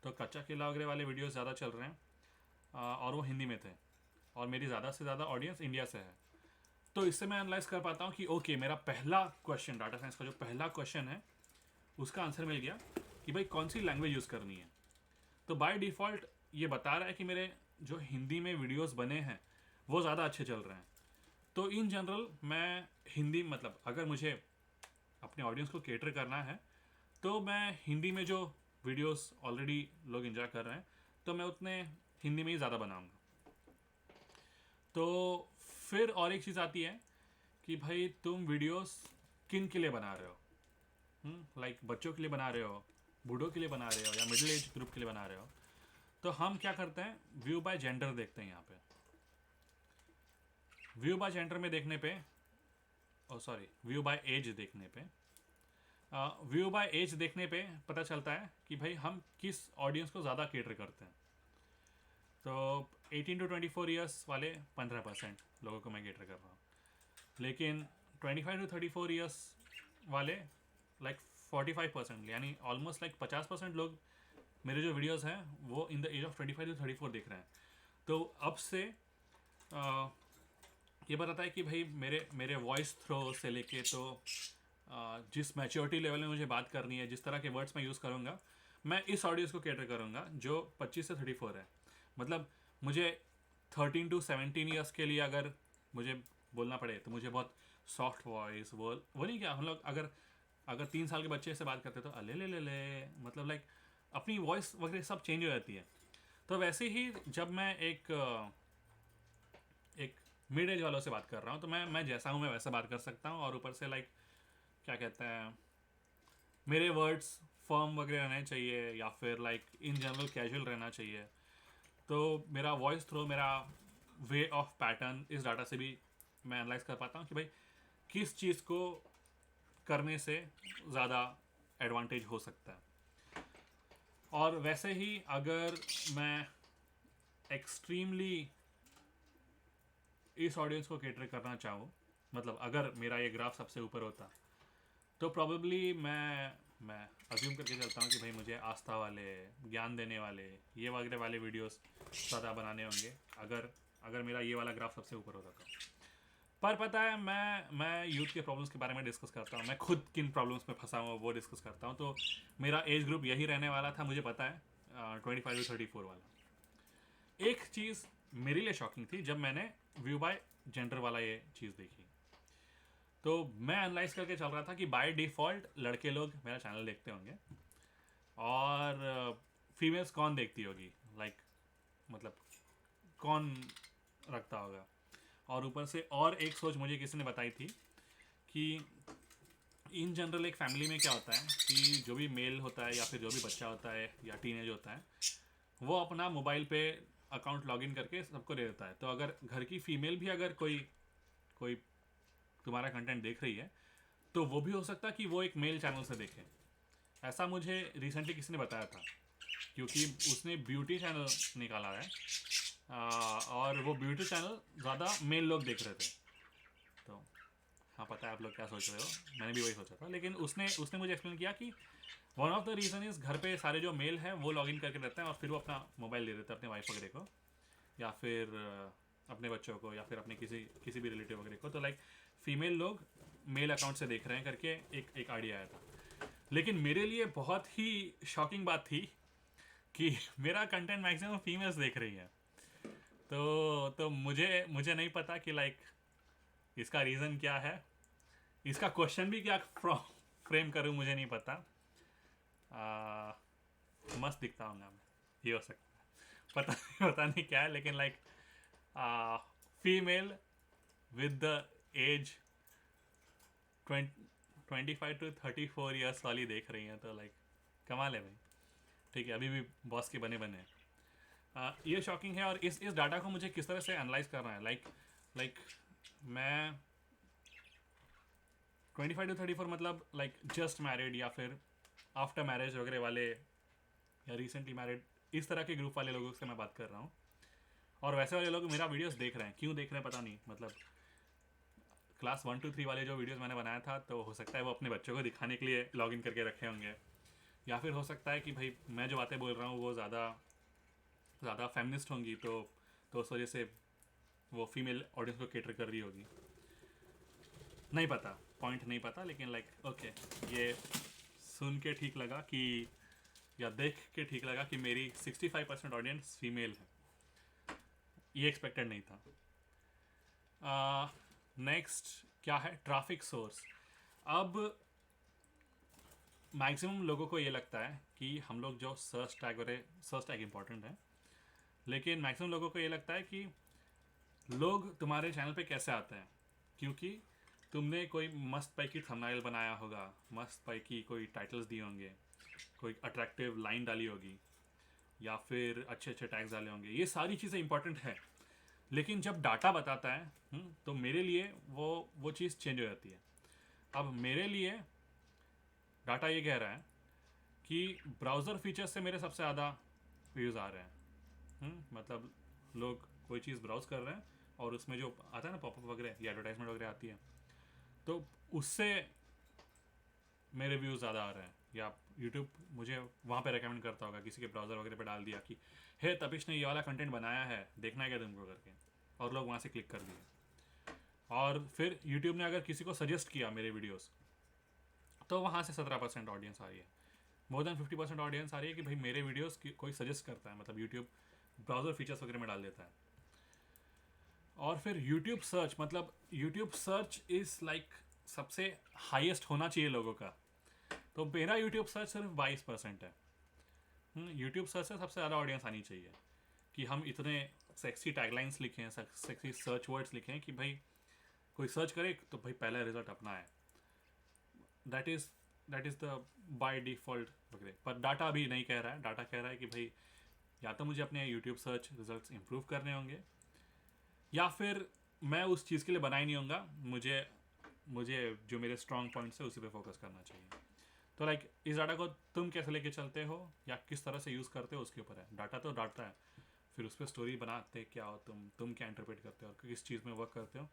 तो कच्चा केला वगैरह वाले वीडियोस ज़्यादा चल रहे हैं, और वो हिंदी में थे, और मेरी ज़्यादा से ज़्यादा ऑडियंस इंडिया से है। तो इससे मैं एनालाइज कर पाता हूँ कि ओके मेरा पहला क्वेश्चन, डाटा साइंस का जो पहला क्वेश्चन है उसका आंसर मिल गया कि भाई कौन सी लैंग्वेज यूज़ करनी है। तो बाय डिफ़ॉल्ट ये बता रहा है कि मेरे जो हिंदी में वीडियोस बने हैं वो ज़्यादा अच्छे चल रहे हैं। तो इन जनरल मैं हिंदी मतलब अगर मुझे अपने ऑडियंस को केटर करना है तो मैं हिंदी में जो वीडियोस ऑलरेडी लोग एंजॉय कर रहे हैं तो मैं उतने हिंदी में ही ज़्यादा बनाऊंगा। तो फिर और एक चीज़ आती है कि भाई तुम वीडियोस किन के लिए बना रहे हो, लाइक बच्चों के लिए बना रहे हो, बूढ़ों के लिए बना रहे हो, या मिडिल एज ग्रुप के लिए बना रहे हो। तो हम क्या करते हैं, व्यू बाय जेंडर देखते हैं यहाँ पे। व्यू बाय जेंडर में देखने पे, सॉरी व्यू बाय एज देखने पे, व्यू बाय एज देखने पे पता चलता है कि भाई हम किस ऑडियंस को ज़्यादा केटर करते हैं। तो 18 to 24 ईयर्स वाले 15% लोगों को मैं केटर कर रहा हूँ, लेकिन 25 to 34 ईयर्स वाले लाइक 45%, यानी ऑलमोस्ट लाइक 50% लोग मेरे जो वीडियोस हैं वो in the age of 25 to 34 देख रहे हैं। तो अब से ये बताता है कि भाई मेरे मेरे वॉइस थ्रो से लेके तो जिस मैच्योरिटी लेवल में मुझे बात करनी है, जिस तरह के वर्ड्स मैं यूज़ करूँगा, मैं इस ऑडियंस को कैटर करूँगा जो 25 से 34 है। मतलब मुझे 13 to 17 ईयर्स के लिए अगर मुझे बोलना पड़े तो मुझे बहुत सॉफ्ट वॉइस, वो नहीं, क्या हम लोग अगर अगर 3 साल के बच्चे से बात करते तो अले ले ले ले, मतलब लाइक अपनी वॉइस वगैरह सब चेंज हो जाती है। तो वैसे ही जब मैं एक मिड एज वालों से बात कर रहा हूँ तो मैं जैसा हूँ मैं वैसा बात कर सकता हूँ, और ऊपर से लाइक क्या कहते हैं, मेरे वर्ड्स फर्म वगैरह रहने चाहिए, या फिर लाइक इन जनरल कैजुअल रहना चाहिए। तो मेरा वॉइस थ्रो, मेरा वे ऑफ पैटर्न, इस डाटा से भी मैं एनालाइज कर पाता हूँ कि भाई किस चीज़ को करने से ज़्यादा एडवांटेज हो सकता है। और वैसे ही अगर मैं एक्सट्रीमली इस ऑडियंस को केटर करना चाहूँ, मतलब अगर मेरा ये ग्राफ सबसे ऊपर होता तो प्रॉबेबली मैं अज्यूम करके चलता हूँ कि भाई मुझे आस्था वाले, ज्ञान देने वाले, ये वगैरह वाले वीडियोस ज़्यादा बनाने होंगे अगर मेरा ये वाला ग्राफ सबसे ऊपर होता तो। पर पता है मैं यूथ के प्रॉब्लम्स के बारे में डिस्कस करता हूँ, मैं खुद किन प्रॉब्लम्स में फंसा हूँ वो डिस्कस करता हूँ। तो मेरा एज ग्रुप यही रहने वाला था, मुझे पता है, 25 to 34 वाला। एक चीज़ मेरे लिए शॉकिंग थी जब मैंने व्यू बाय जेंडर वाला ये चीज़ देखी, तो मैं एनालाइज करके चल रहा था कि बाय डिफ़ॉल्ट लड़के लोग मेरा चैनल देखते होंगे, और फीमेल्स कौन देखती होगी, लाइक मतलब कौन रखता होगा। और ऊपर से और एक सोच मुझे किसी ने बताई थी कि इन जनरल एक फैमिली में क्या होता है कि जो भी मेल होता है या फिर जो भी बच्चा होता है या टीनेज होता है, वो अपना मोबाइल पे अकाउंट लॉगिन करके सबको दे देता है। तो अगर घर की फीमेल भी अगर कोई कोई तुम्हारा कंटेंट देख रही है तो वो भी हो सकता है कि वो एक मेल चैनल से देखे। ऐसा मुझे रिसेंटली किसी ने बताया था, क्योंकि उसने ब्यूटी चैनल निकाला है, और वो ब्यूटी चैनल ज़्यादा मेल लोग देख रहे थे। तो हाँ, पता है आप लोग क्या सोच रहे हो, मैंने भी वही सोचा था, लेकिन उसने मुझे एक्सप्लेन किया कि one of the reason is घर पे सारे जो मेल हैं वो लॉगिन करके रहते हैं और फिर वो अपना मोबाइल दे देते हैं अपने वाइफ वगैरह को, या फिर अपने बच्चों को, या फिर अपने किसी भी रिलेटिव वगैरह को। तो लाइक फीमेल लोग मेल अकाउंट से देख रहे हैं करके एक आइडिया आया था। लेकिन मेरे लिए बहुत ही शॉकिंग बात थी कि मेरा कंटेंट मैक्सिमम फीमेल्स देख रही हैं। तो मुझे नहीं पता कि लाइक इसका रीज़न क्या है, इसका क्वेश्चन भी क्या फ्रेम करूँ मुझे नहीं पता। मस्त दिखता हूँ मैं, ये हो सकता है, पता नहीं क्या है, लेकिन like female with the age 25 to 34 years वाली देख रही हैं, तो लाइक कमाल है भाई। ठीक है, अभी भी बॉस के बने बने हैं। ये शॉकिंग है। और इस डाटा को मुझे किस तरह से एनालाइज करना है, लाइक मैं 25 to 34 मतलब लाइक जस्ट मैरिड या फिर आफ्टर मैरिज वगैरह वाले, या रिसेंटली मैरिड, इस तरह के ग्रुप वाले लोगों से मैं बात कर रहा हूँ। और वैसे वाले लोग मेरा वीडियोस देख रहे हैं, क्यों देख रहे हैं पता नहीं, मतलब क्लास 1 to 3 वाले जो वीडियोस मैंने बनाया था, तो हो सकता है वो अपने बच्चों को दिखाने के लिए लॉगिन करके रखे होंगे, या फिर हो सकता है कि भाई मैं जो बातें बोल रहा हूँ वो ज़्यादा फेमिनिस्ट होंगी, तो उस वजह से वो फीमेल ऑडियंस को केटर कर रही होगी। नहीं पता, पॉइंट नहीं पता, लेकिन लाइक ओके, ये सुन के ठीक लगा कि, या देख के ठीक लगा कि मेरी 65% ऑडियंस फीमेल है। ये एक्सपेक्टेड नहीं था। नेक्स्ट क्या है, ट्रैफिक सोर्स। अब मैक्सिमम लोगों को ये लगता है कि हम लोग जो सर्च टैग इंपॉर्टेंट है, लेकिन मैक्सिमम लोगों को ये लगता है कि लोग तुम्हारे चैनल पे कैसे आते हैं, क्योंकि तुमने कोई मस्त पाई की थंबनेल बनाया होगा, मस्त पाई की कोई टाइटल्स दिए होंगे, कोई अट्रैक्टिव लाइन डाली होगी, या फिर अच्छे अच्छे टैग्स डाले होंगे। ये सारी चीज़ें इंपॉर्टेंट है, लेकिन जब डाटा बताता है तो मेरे लिए वो चीज़ चेंज हो जाती है। अब मेरे लिए डाटा ये कह रहा है कि ब्राउज़र फीचर से मेरे सबसे ज़्यादा व्यूज़ आ रहे हैं। मतलब लोग कोई चीज़ ब्राउज़ कर रहे हैं और उसमें जो आता है ना पॉपअप वगैरह या एडवर्टाइजमेंट वगैरह आती है, तो उससे मेरे व्यूज़ ज़्यादा आ रहे हैं। या यूट्यूब मुझे वहाँ पे रेकमेंड करता होगा, किसी के ब्राउज़र वगैरह पे डाल दिया कि हे तपिश ने ये वाला कंटेंट बनाया है, देखना है क्या तुमको करके, और लोग वहाँ से क्लिक कर दिए। और फिर यूट्यूब ने अगर किसी को सजेस्ट किया मेरे वीडियोस, तो वहाँ से 17% ऑडियंस आ रही है। मोर देन 50% ऑडियंस आ रही है कि भाई मेरे वीडियोस कोई सजेस्ट करता है, मतलब यूट्यूब ब्राउज़र फीचर्स वगैरह में डाल देता है। और फिर यूट्यूब सर्च, मतलब यूट्यूब सर्च इज़ लाइक सबसे हाईएस्ट होना चाहिए लोगों का, तो मेरा यूट्यूब सर्च सिर्फ 22% है। यूट्यूब सर्च से सबसे ज़्यादा ऑडियंस आनी चाहिए कि हम इतने सेक्सी टैगलाइंस लिखें, सेक्सी सर्च वर्ड्स लिखें कि भाई कोई सर्च करे तो भाई पहला रिजल्ट अपना है। That is the by default वगैरह। पर डाटा अभी नहीं कह रहा है, डाटा कह रहा है कि भाई या तो मुझे अपने यूट्यूब सर्च रिजल्ट्स इंप्रूव करने होंगे, या फिर मैं उस चीज़ के लिए बना ही नहीं होगा, मुझे जो मेरे स्ट्रॉन्ग पॉइंट्स है उसी पे फोकस करना चाहिए। तो लाइक इस डाटा को तुम कैसे लेके चलते हो या किस तरह से यूज़ करते हो उसके ऊपर है। डाटा तो डाटा है, फिर उस पर स्टोरी बनाते क्या हो तुम क्या इंटरप्रेट करते हो और किस चीज़ में वर्क करते हो,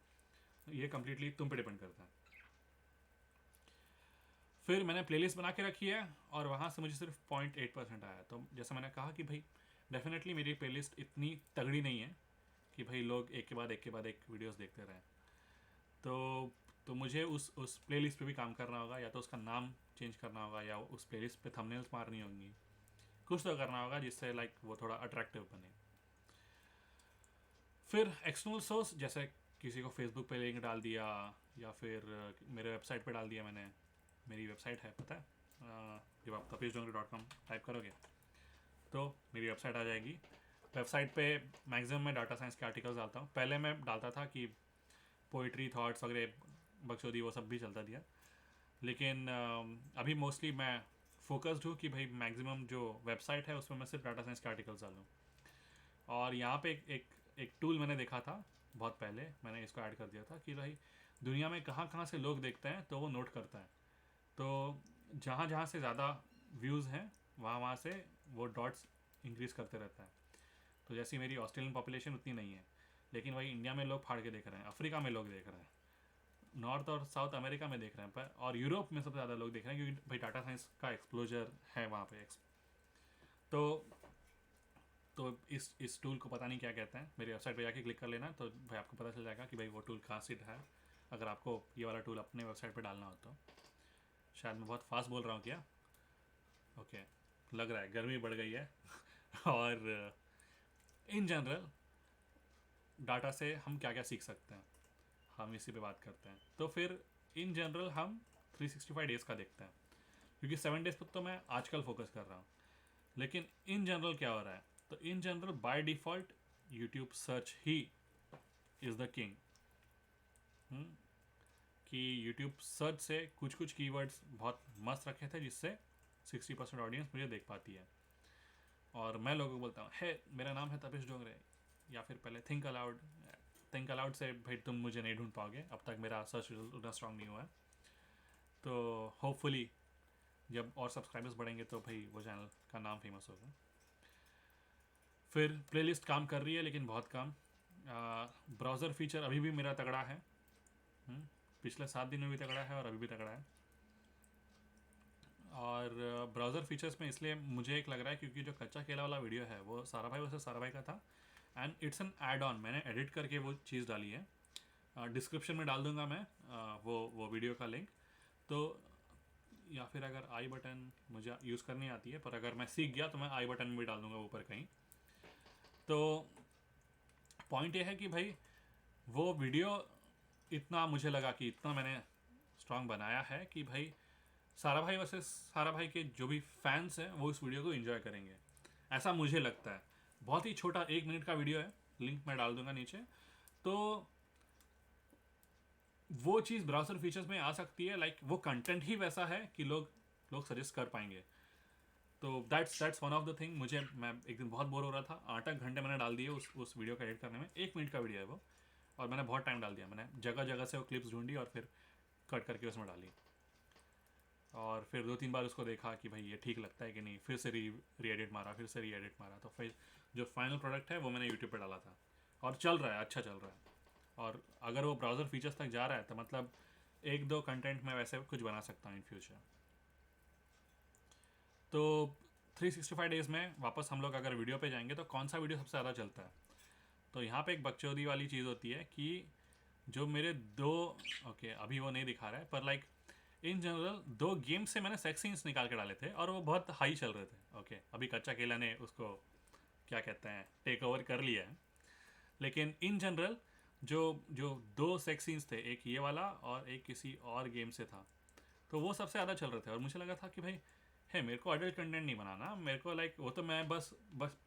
ये कम्प्लीटली तुम पे डिपेंड करता है। फिर मैंने प्लेलिस्ट बना के रखी है और वहाँ से मुझे सिर्फ 0.8% आया। तो जैसे मैंने कहा कि भाई डेफिनेटली मेरी प्लेलिस्ट इतनी तगड़ी नहीं है कि भाई लोग एक के बाद एक वीडियोस देखते रहें। तो मुझे उस प्लेलिस्ट पे भी काम करना होगा, या तो उसका नाम चेंज करना होगा, या उस प्लेलिस्ट पे थंबनेल्स मारनी होंगी, कुछ तो करना होगा जिससे लाइक वो थोड़ा अट्रैक्टिव बने। फिर एक्सटर्नल सोर्स, जैसे किसी को फेसबुक पे लिंक डाल दिया, या फिर मेरे वेबसाइट पे डाल दिया मैंने। मेरी वेबसाइट है पता है, जब आप tapishjongre.com टाइप करोगे तो मेरी वेबसाइट आ जाएगी। वेबसाइट पे मैक्सिमम मैं डाटा साइंस के आर्टिकल्स डालता हूँ। पहले मैं डालता था कि पोइट्री, थॉट्स वगैरह, बकचोदी, वो सब भी चलता दिया, लेकिन अभी मोस्टली मैं फोकस्ड हूँ कि भाई मैक्सिमम जो वेबसाइट है उसमें मैं सिर्फ डाटा साइंस के आर्टिकल्स डालूँ। और यहाँ पे एक टूल मैंने देखा था बहुत पहले, मैंने इसको ऐड कर दिया था कि भाई दुनिया में कहाँ कहाँ से लोग देखते हैं, तो वो नोट करता है। तो जहाँ जहाँ से ज़्यादा व्यूज़ हैं वहाँ वहाँ से वो डॉट्स इंक्रीज़ करते रहता है। तो जैसी मेरी ऑस्ट्रेलियन पॉपुलेशन उतनी नहीं है, लेकिन वही इंडिया में लोग फाड़ के देख रहे हैं, अफ्रीका में लोग देख रहे हैं, नॉर्थ और साउथ अमेरिका में देख रहे हैं, पर और यूरोप में सबसे ज़्यादा लोग देख रहे हैं, क्योंकि भाई डाटा साइंस का एक्सप्लोजर है वहाँ पे। तो तो इस टूल को पता नहीं क्या कहते हैं, मेरी वेबसाइट पे जाके क्लिक कर लेना, तो भाई आपको पता चल जाएगा कि भाई वो टूल कहाँ से है, अगर आपको ये वाला टूल अपने वेबसाइट पे डालना हो तो। शायद मैं बहुत फास्ट बोल रहा हूँ क्या? ओके, लग रहा है गर्मी बढ़ गई है। और इन जनरल डाटा से हम क्या क्या सीख सकते हैं, हम इसी पे बात करते हैं। तो फिर इन जनरल हम 365 डेज़ का देखते हैं, क्योंकि 7 डेज़ पर तो मैं आजकल फोकस कर रहा हूँ, लेकिन इन जनरल क्या हो रहा है। तो in general by default YouTube search he is the king. कि यूट्यूब सर्च से कुछ कीवर्ड्स बहुत मस्त रखे थे जिससे 60% ऑडियंस मुझे देख पाती है। और मैं लोगों को बोलता हूँ है मेरा नाम है तपिश डोंगरे, या फिर पहले थिंक अलाउड से भाई तुम मुझे नहीं ढूंढ पाओगे, अब तक मेरा सर्च उतना स्ट्रांग नहीं हुआ है। तो होपफुली जब और सब्सक्राइबर्स बढ़ेंगे तो भाई वो चैनल का नाम फेमस होगा। फिर प्लेलिस्ट काम कर रही है लेकिन बहुत कम। ब्राउज़र फीचर अभी भी मेरा तगड़ा है। पिछले 7 दिन में भी तगड़ा है और अभी भी तगड़ा है। और ब्राउज़र फीचर्स में इसलिए मुझे एक लग रहा है क्योंकि जो कच्चा केला वाला वीडियो है वो सारा भाई वैसे सारा भाई का था, and it's an ad on, मैंने एडिट करके वो चीज़ डाली है। डिस्क्रिप्शन में डाल दूंगा मैं वो वीडियो का लिंक। तो या फिर अगर आई बटन मुझे यूज़ करनी आती है, पर अगर मैं सीख गया तो मैं आई बटन भी डाल दूंगा ऊपर कहीं। तो पॉइंट ये है कि भाई वो वीडियो इतना मुझे लगा कि इतना मैंने स्ट्रांग बनाया है कि भाई सारा भाई वर्सेस सारा भाई के जो भी फैंस हैं वो इस वीडियो को एंजॉय करेंगे, ऐसा मुझे लगता है। बहुत ही छोटा 1 मिनट का वीडियो है, लिंक मैं डाल दूंगा नीचे। तो वो चीज़ ब्राउज़र फीचर्स में आ सकती है, लाइक वो कंटेंट ही वैसा है कि लोग सजेस्ट कर पाएंगे। तो that's one of the thing. मैं एक दिन बहुत बोर हो रहा था, 8 घंटे मैंने डाल दिए उस वीडियो को एडिट करने में। 1 मिनट का वीडियो है वो, और मैंने बहुत टाइम डाल दिया। मैंने जगह जगह से वो क्लिप्स ढूंढी और फिर कट करके उसमें डाली, और फिर 2-3 बार उसको देखा कि भाई ये ठीक लगता है कि नहीं, फिर से री एडिट मारा, फिर से री एडिट मारा। तो फिर जो फाइनल प्रोडक्ट है वो मैंने यूट्यूब पर डाला था, और चल रहा है, अच्छा चल रहा है। और अगर वो ब्राउज़र फीचर्स तक जा रहा है तो मतलब 1-2 कंटेंट में वैसे कुछ बना सकता हूँ इन फ्यूचर। तो 365 डेज़ में वापस हम लोग अगर वीडियो पे जाएंगे तो कौन सा वीडियो सबसे ज़्यादा चलता है। तो यहाँ पे एक बकचोदी वाली चीज़ होती है कि जो मेरे दो, ओके अभी वो नहीं दिखा रहा है, पर लाइक इन जनरल 2 गेम से मैंने सेक्स सीन्स निकाल के डाले थे और वो बहुत हाई चल रहे थे। ओके अभी कच्चा केला ने उसको क्या कहते हैं टेक ओवर कर लिया है, लेकिन इन जनरल जो जो 2 सेक्स सीन्स थे, एक ये वाला और एक किसी और गेम से था, तो वो सबसे ज़्यादा चल रहे थे। और मुझे लगा था कि भाई है मेरे को अडल्ट कंटेंट नहीं बनाना, मेरे को लाइक वो तो मैं बस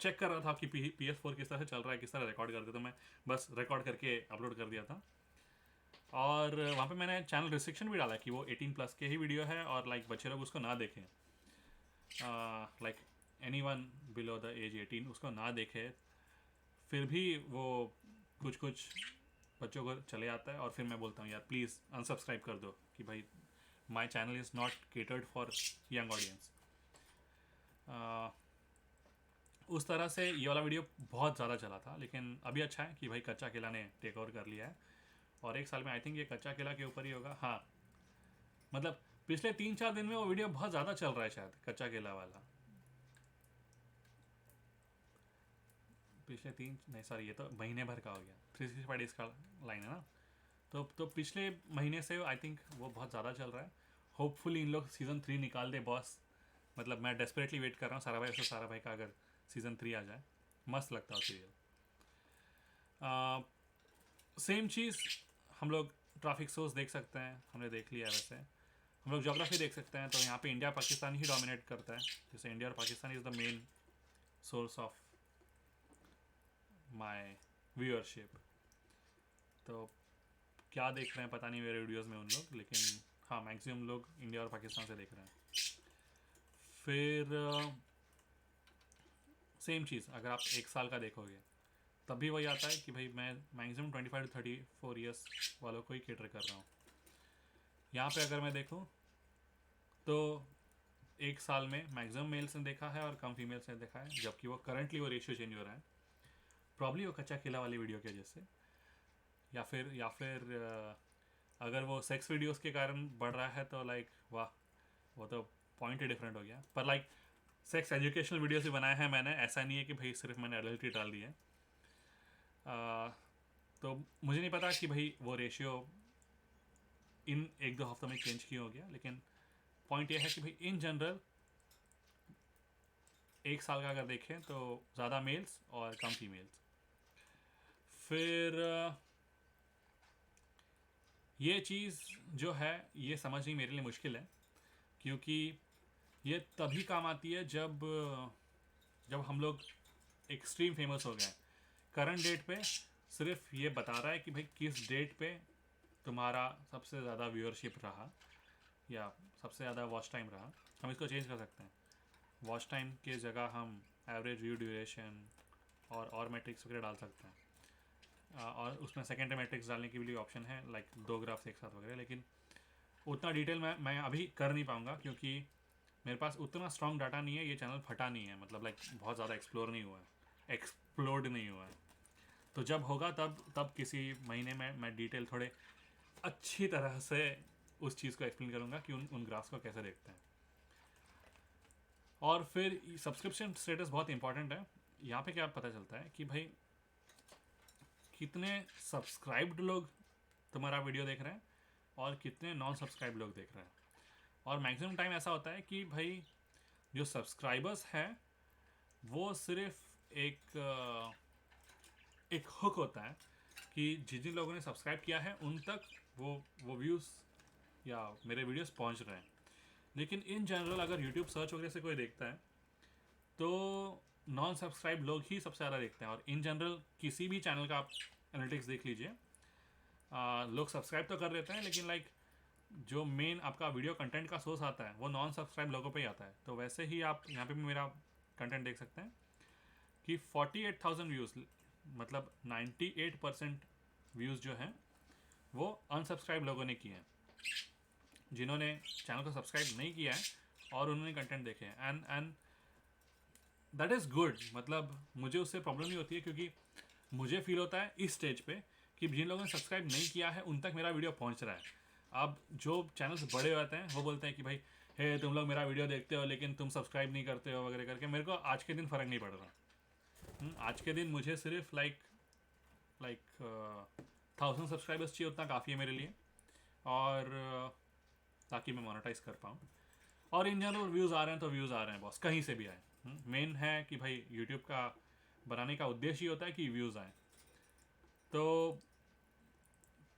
चेक कर रहा था कि PS4 किस तरह से चल रहा है, किस तरह रिकॉर्ड करते, तो मैं बस रिकॉर्ड करके अपलोड कर दिया था। और वहाँ पे मैंने चैनल रिस्ट्रिक्शन भी डाला कि वो 18+ के ही वीडियो है और लाइक बच्चे लोग उसको ना देखें, like anyone below the age 18 उसको ना देखे। फिर भी वो कुछ कुछ बच्चों को चले आता है, और फिर मैं बोलता हूँ यार प्लीज़ अनसब्सक्राइब कर दो कि भाई my channel is not catered for young audience. उस तरह से ये वाला वीडियो बहुत ज़्यादा चला था, लेकिन अभी अच्छा है कि भाई कच्चा केला ने टेक ओवर कर लिया है, और 1 साल में आई थिंक ये कच्चा केला के ऊपर ही होगा। हाँ मतलब पिछले 3-4 दिन में वो वीडियो बहुत ज़्यादा चल रहा है शायद, कच्चा केला वाला। पिछले 3 नहीं सॉरी, ये तो महीने भर का हो गया, 365 डेज़ का लाइन है ना। तो पिछले महीने से आई थिंक वो बहुत ज़्यादा चल रहा है। होपफुली इन लोग सीज़न 3 निकाल दे बॉस। मतलब मैं डेस्परेटली वेट कर रहा हूँ सारा भाई, ऐसे सारा भाई का अगर सीज़न 3 आ जाए मस्त लगता है सीरियल। सेम चीज़ हम लोग ट्रैफिक सोर्स देख सकते हैं, हमने देख लिया है वैसे। हम लोग ज्योग्राफी देख सकते हैं, तो यहाँ पे इंडिया पाकिस्तान ही डोमिनेट करता है, जैसे इंडिया और Pakistan is the main source of my viewership. तो क्या देख रहे हैं पता नहीं मेरे वीडियोस में उन लोग, लेकिन हाँ मैक्सिमम लोग इंडिया और पाकिस्तान से देख रहे हैं। फिर सेम चीज़ अगर आप 1 साल का देखोगे तब भी वही आता है कि भाई मैं मैक्सिमम 25 to 34 ईयर्स वालों को ही केटर कर रहा हूँ। यहाँ पे अगर मैं देखूँ तो 1 साल में मैक्सिमम मेल्स ने देखा है और कम फीमेल्स ने देखा है, जबकि वो करंटली वो रेशियो चेंज हो रहा है, प्रॉब्ली वो कच्चा केला वाली वीडियो की वजह से, या फिर अगर वो सेक्स वीडियोस के कारण बढ़ रहा है तो लाइक वाह, वो तो पॉइंट ही डिफरेंट हो गया। पर लाइक सेक्स एजुकेशनल वीडियोस भी बनाए हैं मैंने, ऐसा नहीं है कि भाई सिर्फ मैंने एडल्ट ही डाल दी है। तो मुझे नहीं पता कि भाई वो रेशियो इन 1-2 हफ्तों में चेंज क्यों हो गया, लेकिन पॉइंट ये है कि भाई इन जनरल 1 साल का अगर देखें तो ज़्यादा मेल्स और कम फीमेल्स। फिर ये चीज़ जो है ये समझनी मेरे लिए मुश्किल है, क्योंकि ये तभी काम आती है जब हम लोग एक्सट्रीम फेमस हो गए। करंट डेट पे सिर्फ ये बता रहा है कि भाई किस डेट पे तुम्हारा सबसे ज़्यादा व्यूअरशिप रहा या सबसे ज़्यादा वॉच टाइम रहा। हम इसको चेंज कर सकते हैं, वॉच टाइम के जगह हम एवरेज व्यू ड्यूरेशन और मैट्रिक्स वगैरह डाल सकते हैं। और उसमें सेकेंडरी मैट्रिक्स डालने की भी ऑप्शन है, लाइक 2 ग्राफ्स एक साथ वगैरह। लेकिन उतना डिटेल मैं अभी कर नहीं पाऊँगा क्योंकि मेरे पास उतना स्ट्रॉन्ग डाटा नहीं है, ये चैनल फटा नहीं है, मतलब लाइक बहुत ज़्यादा एक्सप्लोर नहीं हुआ है, एक्सप्लोड नहीं हुआ है। तो जब होगा तब किसी महीने में मैं डिटेल थोड़े अच्छी तरह से उस चीज़ को एक्सप्लेन करूँगा कि उन ग्राफ्स को कैसे देखते हैं। और फिर सब्सक्रिप्शन स्टेटस बहुत इंपॉर्टेंट है। यहाँ पे क्या पता चलता है कि भाई कितने सब्सक्राइब्ड लोग तुम्हारा वीडियो देख रहे हैं और कितने नॉन सब्सक्राइब लोग देख रहे हैं। और मैक्सिमम टाइम ऐसा होता है कि भाई जो सब्सक्राइबर्स हैं वो सिर्फ एक हुक होता है कि जिन जिन लोगों ने सब्सक्राइब किया है उन तक वो व्यूज़ या मेरे वीडियोस पहुंच रहे हैं। लेकिन इन जनरल अगर यूट्यूब सर्च वगैरह से कोई देखता है तो नॉन सब्सक्राइब लोग ही सबसे ज़्यादा देखते हैं। और इन जनरल किसी भी चैनल का आप एनालिटिक्स देख लीजिए, लोग सब्सक्राइब तो कर देते हैं लेकिन लाइक जो मेन आपका वीडियो कंटेंट का सोर्स आता है वो नॉन सब्सक्राइब लोगों पे ही आता है। तो वैसे ही आप यहाँ पे भी मेरा कंटेंट देख सकते हैं कि 48,000 व्यूज़, मतलब 98% व्यूज़ जो हैं वो अनसब्सक्राइब लोगों ने किए हैं, जिन्होंने चैनल को सब्सक्राइब नहीं किया है और उन्होंने कंटेंट देखे हैं। And that is good. मतलब मुझे उससे प्रॉब्लम नहीं होती है क्योंकि मुझे फील होता है इस स्टेज पे कि जिन लोगों ने सब्सक्राइब नहीं किया है उन तक मेरा वीडियो पहुंच रहा है। अब जो चैनल्स बड़े होते हैं वो बोलते हैं कि भाई हे तुम लोग मेरा वीडियो देखते हो लेकिन तुम सब्सक्राइब नहीं करते हो वगैरह करके। मेरे को आज के दिन फ़र्क नहीं पड़ रहा। आज के दिन मुझे सिर्फ लाइक 1000 सब्सक्राइबर्स चाहिए, उतना काफ़ी है मेरे लिए, और ताकि मैं मोनेटाइज कर पाऊँ। और इन जनरल व्यूज़ आ रहे हैं तो व्यूज़ आ रहे हैं बॉस, कहीं से भी आए। मेन है कि भाई यूट्यूब का बनाने का उद्देश्य ही होता है कि व्यूज़ आए। तो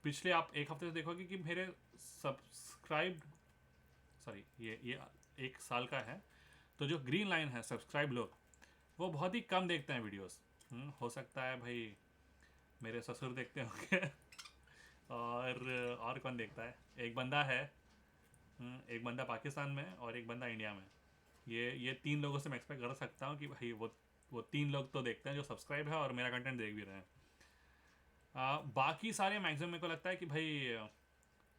पिछले आप एक हफ्ते से देखोगे कि मेरे सब्सक्राइब, सॉरी ये 1 साल का है, तो जो ग्रीन लाइन है सब्सक्राइब लोग वो बहुत ही कम देखते हैं वीडियोस। हो सकता है भाई मेरे ससुर देखते होंगे और कौन देखता है, एक बंदा है, एक बंदा पाकिस्तान में और एक बंदा इंडिया में। ये 3 लोगों से मैं एक्सपेक्ट कर सकता हूँ कि भाई वो 3 लोग तो देखते हैं जो सब्सक्राइब है और मेरा कंटेंट देख भी रहे हैं। बाकी सारे मैक्सिमम मेरे को लगता है कि भाई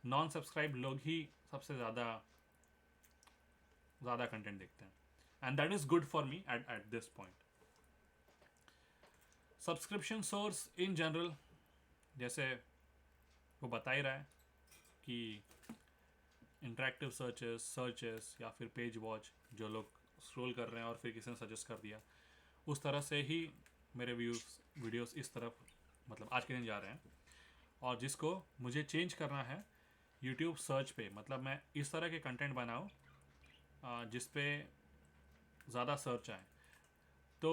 नॉन सब्सक्राइब लोग ही सबसे ज़्यादा कंटेंट देखते हैं। And that is good for me at this point. Subscription source in general जैसे वो बता ही रहा है कि इंटरेक्टिव सर्चेस या फिर पेज वॉच, जो लोग स्क्रॉल कर रहे हैं और फिर किसी ने सजेस्ट कर दिया, उस तरह से ही मेरे वीडियोस इस तरफ मतलब आज के दिन जा रहे हैं। और जिसको मुझे चेंज करना है यूट्यूब सर्च पे, मतलब मैं इस तरह के कंटेंट बनाऊँ जिस पे ज़्यादा सर्च आए। तो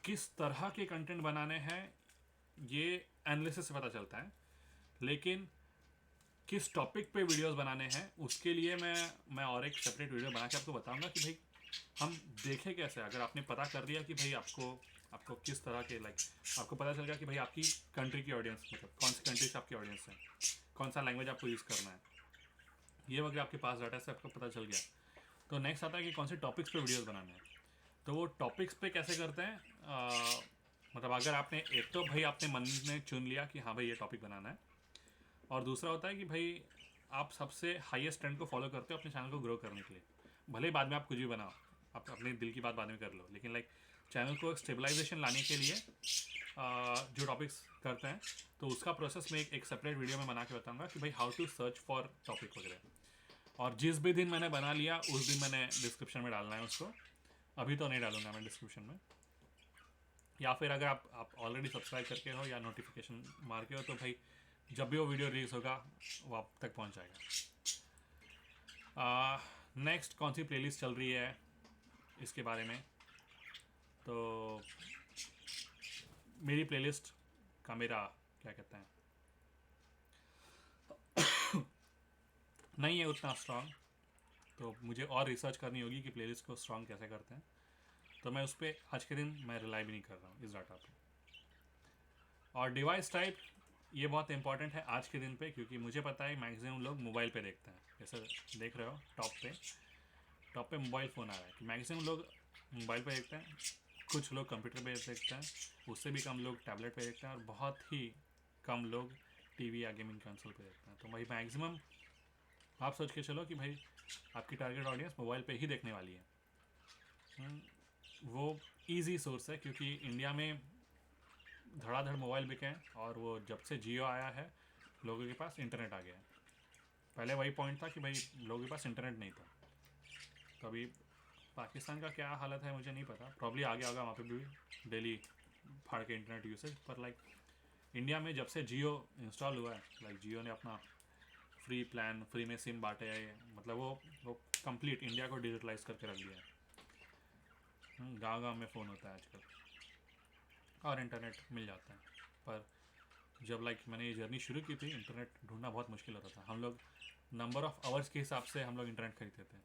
किस तरह के कंटेंट बनाने हैं ये एनालिसिस से पता चलता है, लेकिन किस टॉपिक पे वीडियोस बनाने हैं उसके लिए मैं और एक सेपरेट वीडियो बना के आपको बताऊंगा कि भाई हम देखें कैसे। अगर आपने पता कर लिया कि भाई आपको किस तरह के आपको पता चल गया कि भाई आपकी कंट्री की ऑडियंस, मतलब कौन सी कंट्री से आपकी ऑडियंस है, कौन सा लैंग्वेज आपको यूज़ करना है, ये वगैरह आपके पास डाटा से आपको पता चल गया। तो नेक्स्ट आता है कि कौन से टॉपिक्स पे वीडियोस बनाने हैं। तो वो टॉपिक्स पे कैसे करते हैं, मतलब अगर आपने एक तो भाई आपने मन में चुन लिया कि हाँ भाई ये टॉपिक बनाना है, और दूसरा होता है कि भाई आप सबसे हाईएस्ट ट्रेंड को फॉलो करते हो अपने चैनल को ग्रो करने के लिए। भले ही बाद में आप कुछ भी बनाओ, आप अपने दिल की बात बाद में कर लो, लेकिन चैनल को स्टेबलाइजेशन लाने के लिए जो टॉपिक्स करते हैं तो उसका प्रोसेस मैं एक सेपरेट वीडियो में बना के बताऊंगा कि भाई how to search for topic वगैरह। और जिस भी दिन मैंने बना लिया उस दिन मैंने डिस्क्रिप्शन में डालना है उसको, अभी तो नहीं डालूंगा मैं डिस्क्रिप्शन में। या फिर अगर आप ऑलरेडी सब्सक्राइब करके हो या नोटिफिकेशन मार के हो तो भाई जब भी वो वीडियो रिलीज होगा वो आप तक पहुंच जाएगा। नेक्स्ट कौन सी प्लेलिस्ट चल रही है इसके बारे में, तो मेरी प्लेलिस्ट का मेरा क्या कहते हैं नहीं है उतना स्ट्रॉन्ग, तो मुझे और रिसर्च करनी होगी कि प्लेलिस्ट को स्ट्रॉन्ग कैसे करते हैं। तो मैं उस पर आज के दिन मैं रिलाई भी नहीं कर रहा हूँ इस डाटा पे। और डिवाइस टाइप ये बहुत इंपॉर्टेंट है आज के दिन पे, क्योंकि मुझे पता है मैक्सिमम लोग मोबाइल पे देखते हैं। जैसे देख रहे हो टॉप पे मोबाइल फ़ोन आ रहा है कि मैक्सिमम लोग मोबाइल पे देखते हैं, कुछ लोग कंप्यूटर पे देखते हैं, उससे भी कम लोग टैबलेट पे देखते हैं, और बहुत ही कम लोग टीवी या गेमिंग कंसोल पे देखते हैं। तो भाई मैक्सिमम आप सोच के चलो कि भाई आपकी टारगेट ऑडियंस मोबाइल पे ही देखने वाली है। वो इजी सोर्स है, क्योंकि इंडिया में धड़ाधड़ मोबाइल बिके हैं, और वो जब से जियो आया है लोगों के पास इंटरनेट आ गया है। पहले वही पॉइंट था कि भाई लोगों के पास इंटरनेट नहीं था। तो अभी पाकिस्तान का क्या हालत है मुझे नहीं पता, प्रॉब्ली आ गया होगा वहाँ पे भी डेली फाड़ के इंटरनेट यूसेज। पर लाइक इंडिया में जब से जियो इंस्टॉल हुआ है, लाइक जियो ने अपना फ्री प्लान, फ्री में सिम बांटे है, मतलब वो कंप्लीट इंडिया को डिजिटलाइज करके रख दिया है। गांव गांव में फ़ोन होता है आजकल, और इंटरनेट मिल जाता है। पर जब लाइक मैंने ये जर्नी शुरू की थी, इंटरनेट ढूंढना बहुत मुश्किल होता था। हम लोग नंबर ऑफ़ आवर्स के हिसाब से हम लोग इंटरनेट खरीदते थे।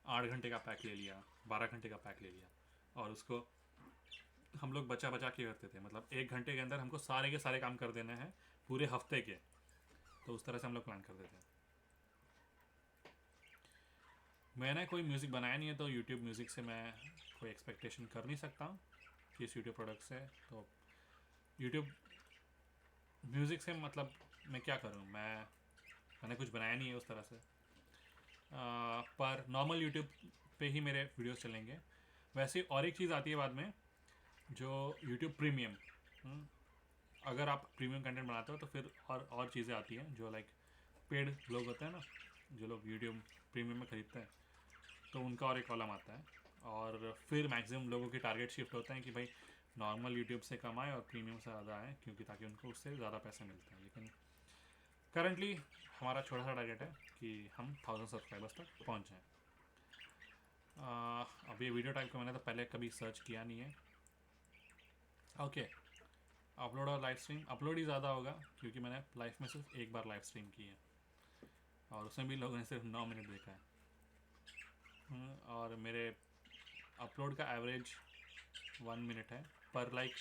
8 घंटे का पैक ले लिया, 12 घंटे का पैक ले लिया, और उसको हम लोग बचा बचा के करते थे। मतलब 1 घंटे के अंदर हमको सारे के सारे काम कर देने हैं पूरे हफ्ते के। तो उस तरह से हम लोग प्लान करते थे। मैंने कोई म्यूज़िक बनाया नहीं है, तो यूट्यूब म्यूज़िक से मैं कोई एक्सपेक्टेशन कर नहीं सकता हूँ कि इस यूट्यूब प्रोडक्ट से। तो यूट्यूब म्यूज़िक से मतलब मैं क्या करूँ, मैंने कुछ बनाया नहीं है उस तरह से। पर नॉर्मल यूट्यूब पे ही मेरे वीडियोस चलेंगे। वैसे और एक चीज़ आती है बाद में, जो यूट्यूब प्रीमियम। अगर आप प्रीमियम कंटेंट बनाते हो तो फिर और चीज़ें आती हैं जो लाइक पेड लोग होते हैं ना, जो लोग यूट्यूब प्रीमियम में ख़रीदते हैं, तो उनका और एक कॉलम आता है। और फिर मैक्सिमम लोगों के टारगेट शिफ्ट होते हैं कि भाई नॉर्मल यूट्यूब से कम आए और प्रीमियम से ज़्यादा आए, क्योंकि ताकि उनको उससे ज़्यादा पैसे मिलते हैं। लेकिन करंटली हमारा छोटा सा टारगेट है कि हम 1000 सब्सक्राइबर्स तक पहुँच जाएँ। अब ये वीडियो टाइप का मैंने तो पहले कभी सर्च किया नहीं है। ओके, अपलोड और लाइव स्ट्रीम, अपलोड ही ज़्यादा होगा क्योंकि मैंने लाइफ में सिर्फ एक बार लाइव स्ट्रीम की है, और उसमें भी लोगों ने सिर्फ 9 मिनट देखा है। और मेरे अपलोड का एवरेज 1 मिनट है। पर लाइक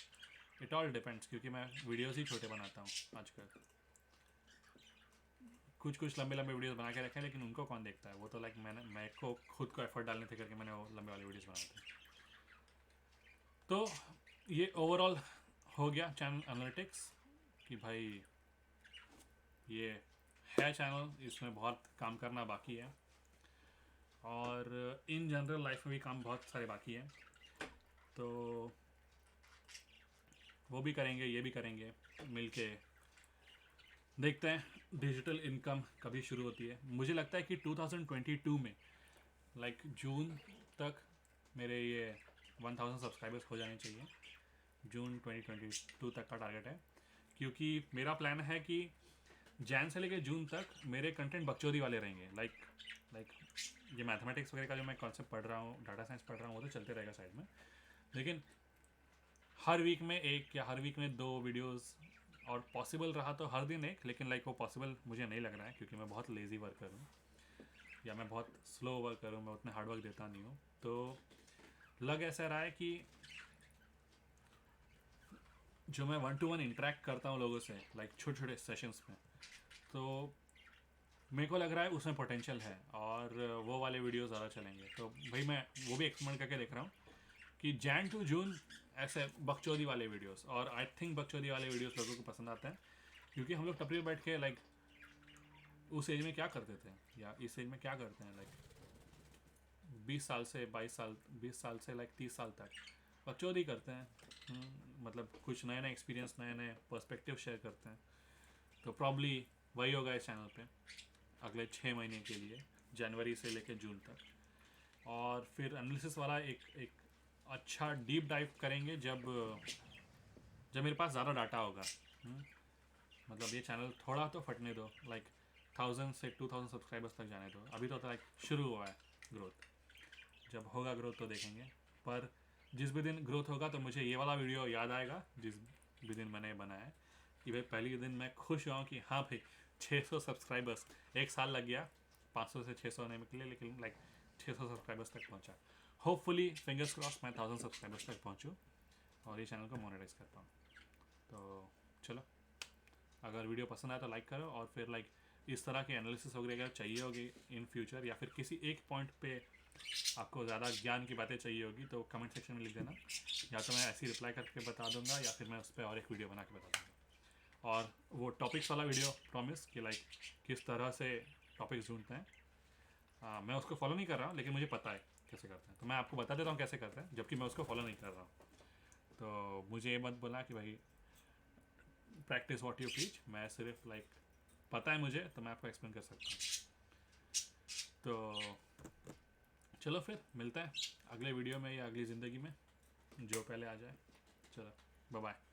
इट ऑल डिपेंड्स, क्योंकि मैं वीडियोस ही छोटे बनाता हूँ आजकल। कुछ लंबे लंबे वीडियोस बना के रखे हैं, लेकिन उनको कौन देखता है। वो तो लाइक मैं को खुद को एफर्ट डालने थे करके मैंने वो लंबे वाले वीडियोस बनाए थे। तो ये ओवरऑल हो गया चैनल एनालिटिक्स कि भाई ये है चैनल, इसमें बहुत काम करना बाकी है, और इन जनरल लाइफ में भी काम बहुत सारे बाकी हैं। तो वो भी करेंगे, ये भी करेंगे मिलके। देखते हैं डिजिटल इनकम कभी शुरू होती है। मुझे लगता है कि 2022 में लाइक जून तक मेरे ये 1000 सब्सक्राइबर्स हो जाने चाहिए। जून 2022 तक का टारगेट है, क्योंकि मेरा प्लान है कि जैन से लेकर जून तक मेरे कंटेंट बकचोदी वाले रहेंगे। लाइक ये मैथमेटिक्स वगैरह का जो मैं कॉन्सेप्ट पढ़ रहा हूँ, डाटा साइंस पढ़ रहा हूँ, वो तो चलते रहेगा साइड में। लेकिन हर वीक में एक या हर वीक में 2 वीडियोस, और पॉसिबल रहा तो हर दिन एक। लेकिन लाइक वो पॉसिबल मुझे नहीं लग रहा है, क्योंकि मैं बहुत लेज़ी वर्कर हूँ, या मैं बहुत स्लो वर्कर हूँ, मैं उतने हार्ड वर्क देता नहीं हूँ। तो लग ऐसा रहा है कि जो मैं 1-to-1 इंटरेक्ट करता हूँ लोगों से, लाइक छोटे छोटे सेशंस में, तो मेरे को लग रहा है उसमें पोटेंशियल है, और वो वाले वीडियो ज़्यादा चलेंगे। तो भाई मैं वो भी एक्सपेरिमेंट करके देख रहा हूँ कि जैन टू जून ऐसे बकचोदी वाले वीडियोस। और आई थिंक बकचोदी वाले वीडियोस लोगों को पसंद आते हैं, क्योंकि हम लोग टपरी पर बैठ के लाइक उस एज में क्या करते थे, या इस एज में क्या करते हैं, लाइक 20 साल से 22 साल, 20 साल से लाइक 30 साल तक बकचोदी करते हैं। मतलब कुछ नए नए एक्सपीरियंस, नए नए पर्सपेक्टिव शेयर करते हैं। तो प्रॉब्ली वही होगा इस चैनल पे अगले 6 महीने के लिए, जनवरी से लेकर जून तक। और फिर एनालिसिस वाला एक अच्छा डीप डाइव करेंगे जब मेरे पास ज़्यादा डाटा होगा। मतलब ये चैनल थोड़ा तो फटने दो, लाइक 1000 से 2000 सब्सक्राइबर्स तक जाने दो। अभी तो लाइक शुरू हुआ है ग्रोथ, जब होगा ग्रोथ तो देखेंगे। पर जिस भी दिन ग्रोथ होगा तो मुझे ये वाला वीडियो याद आएगा जिस भी दिन मैंने बनाया है, कि भाई पहले दिन मैं खुश हुआ कि हाँ भाई 600 सब्सक्राइबर्स। एक साल लग गया 500 से 600 होने के लिए, लेकिन लाइक 600 सब्सक्राइबर्स तक पहुंचा। होपफुली फिंगर्स क्रॉस मैं 1000 सब्सक्राइबर्स तक पहुंचूँ और ये चैनल को मोनेटाइज कर पाऊँ। तो चलो, अगर वीडियो पसंद आया तो लाइक करो, और फिर लाइक इस तरह के एनालिसिस वगैरह चाहिए होगी इन फ्यूचर, या फिर किसी एक पॉइंट पे आपको ज़्यादा ज्ञान की बातें चाहिए होगी तो कमेंट सेक्शन में लिख देना, या तो मैं ऐसे ही रिप्लाई करके बता दूंगा या फिर मैं उस पर और एक वीडियो बना के बता दूंगा। और वो टॉपिक्स वाला वीडियो प्रॉमिस कि लाइक किस तरह से टॉपिक्स ढूंढते हैं, मैं उसको फॉलो नहीं कर रहा हूँ लेकिन मुझे पता है कैसे करते हैं, तो मैं आपको बता देता हूँ कैसे करते हैं, जबकि मैं उसको फॉलो नहीं कर रहा हूँ। तो मुझे ये मत बोला कि भाई प्रैक्टिस व्हाट यू प्रीच, मैं सिर्फ लाइक पता है मुझे तो मैं आपको एक्सप्लेन कर सकता हूँ। तो चलो फिर मिलते हैं अगले वीडियो में या अगली ज़िंदगी में, जो पहले आ जाए। चलो बाय बाय।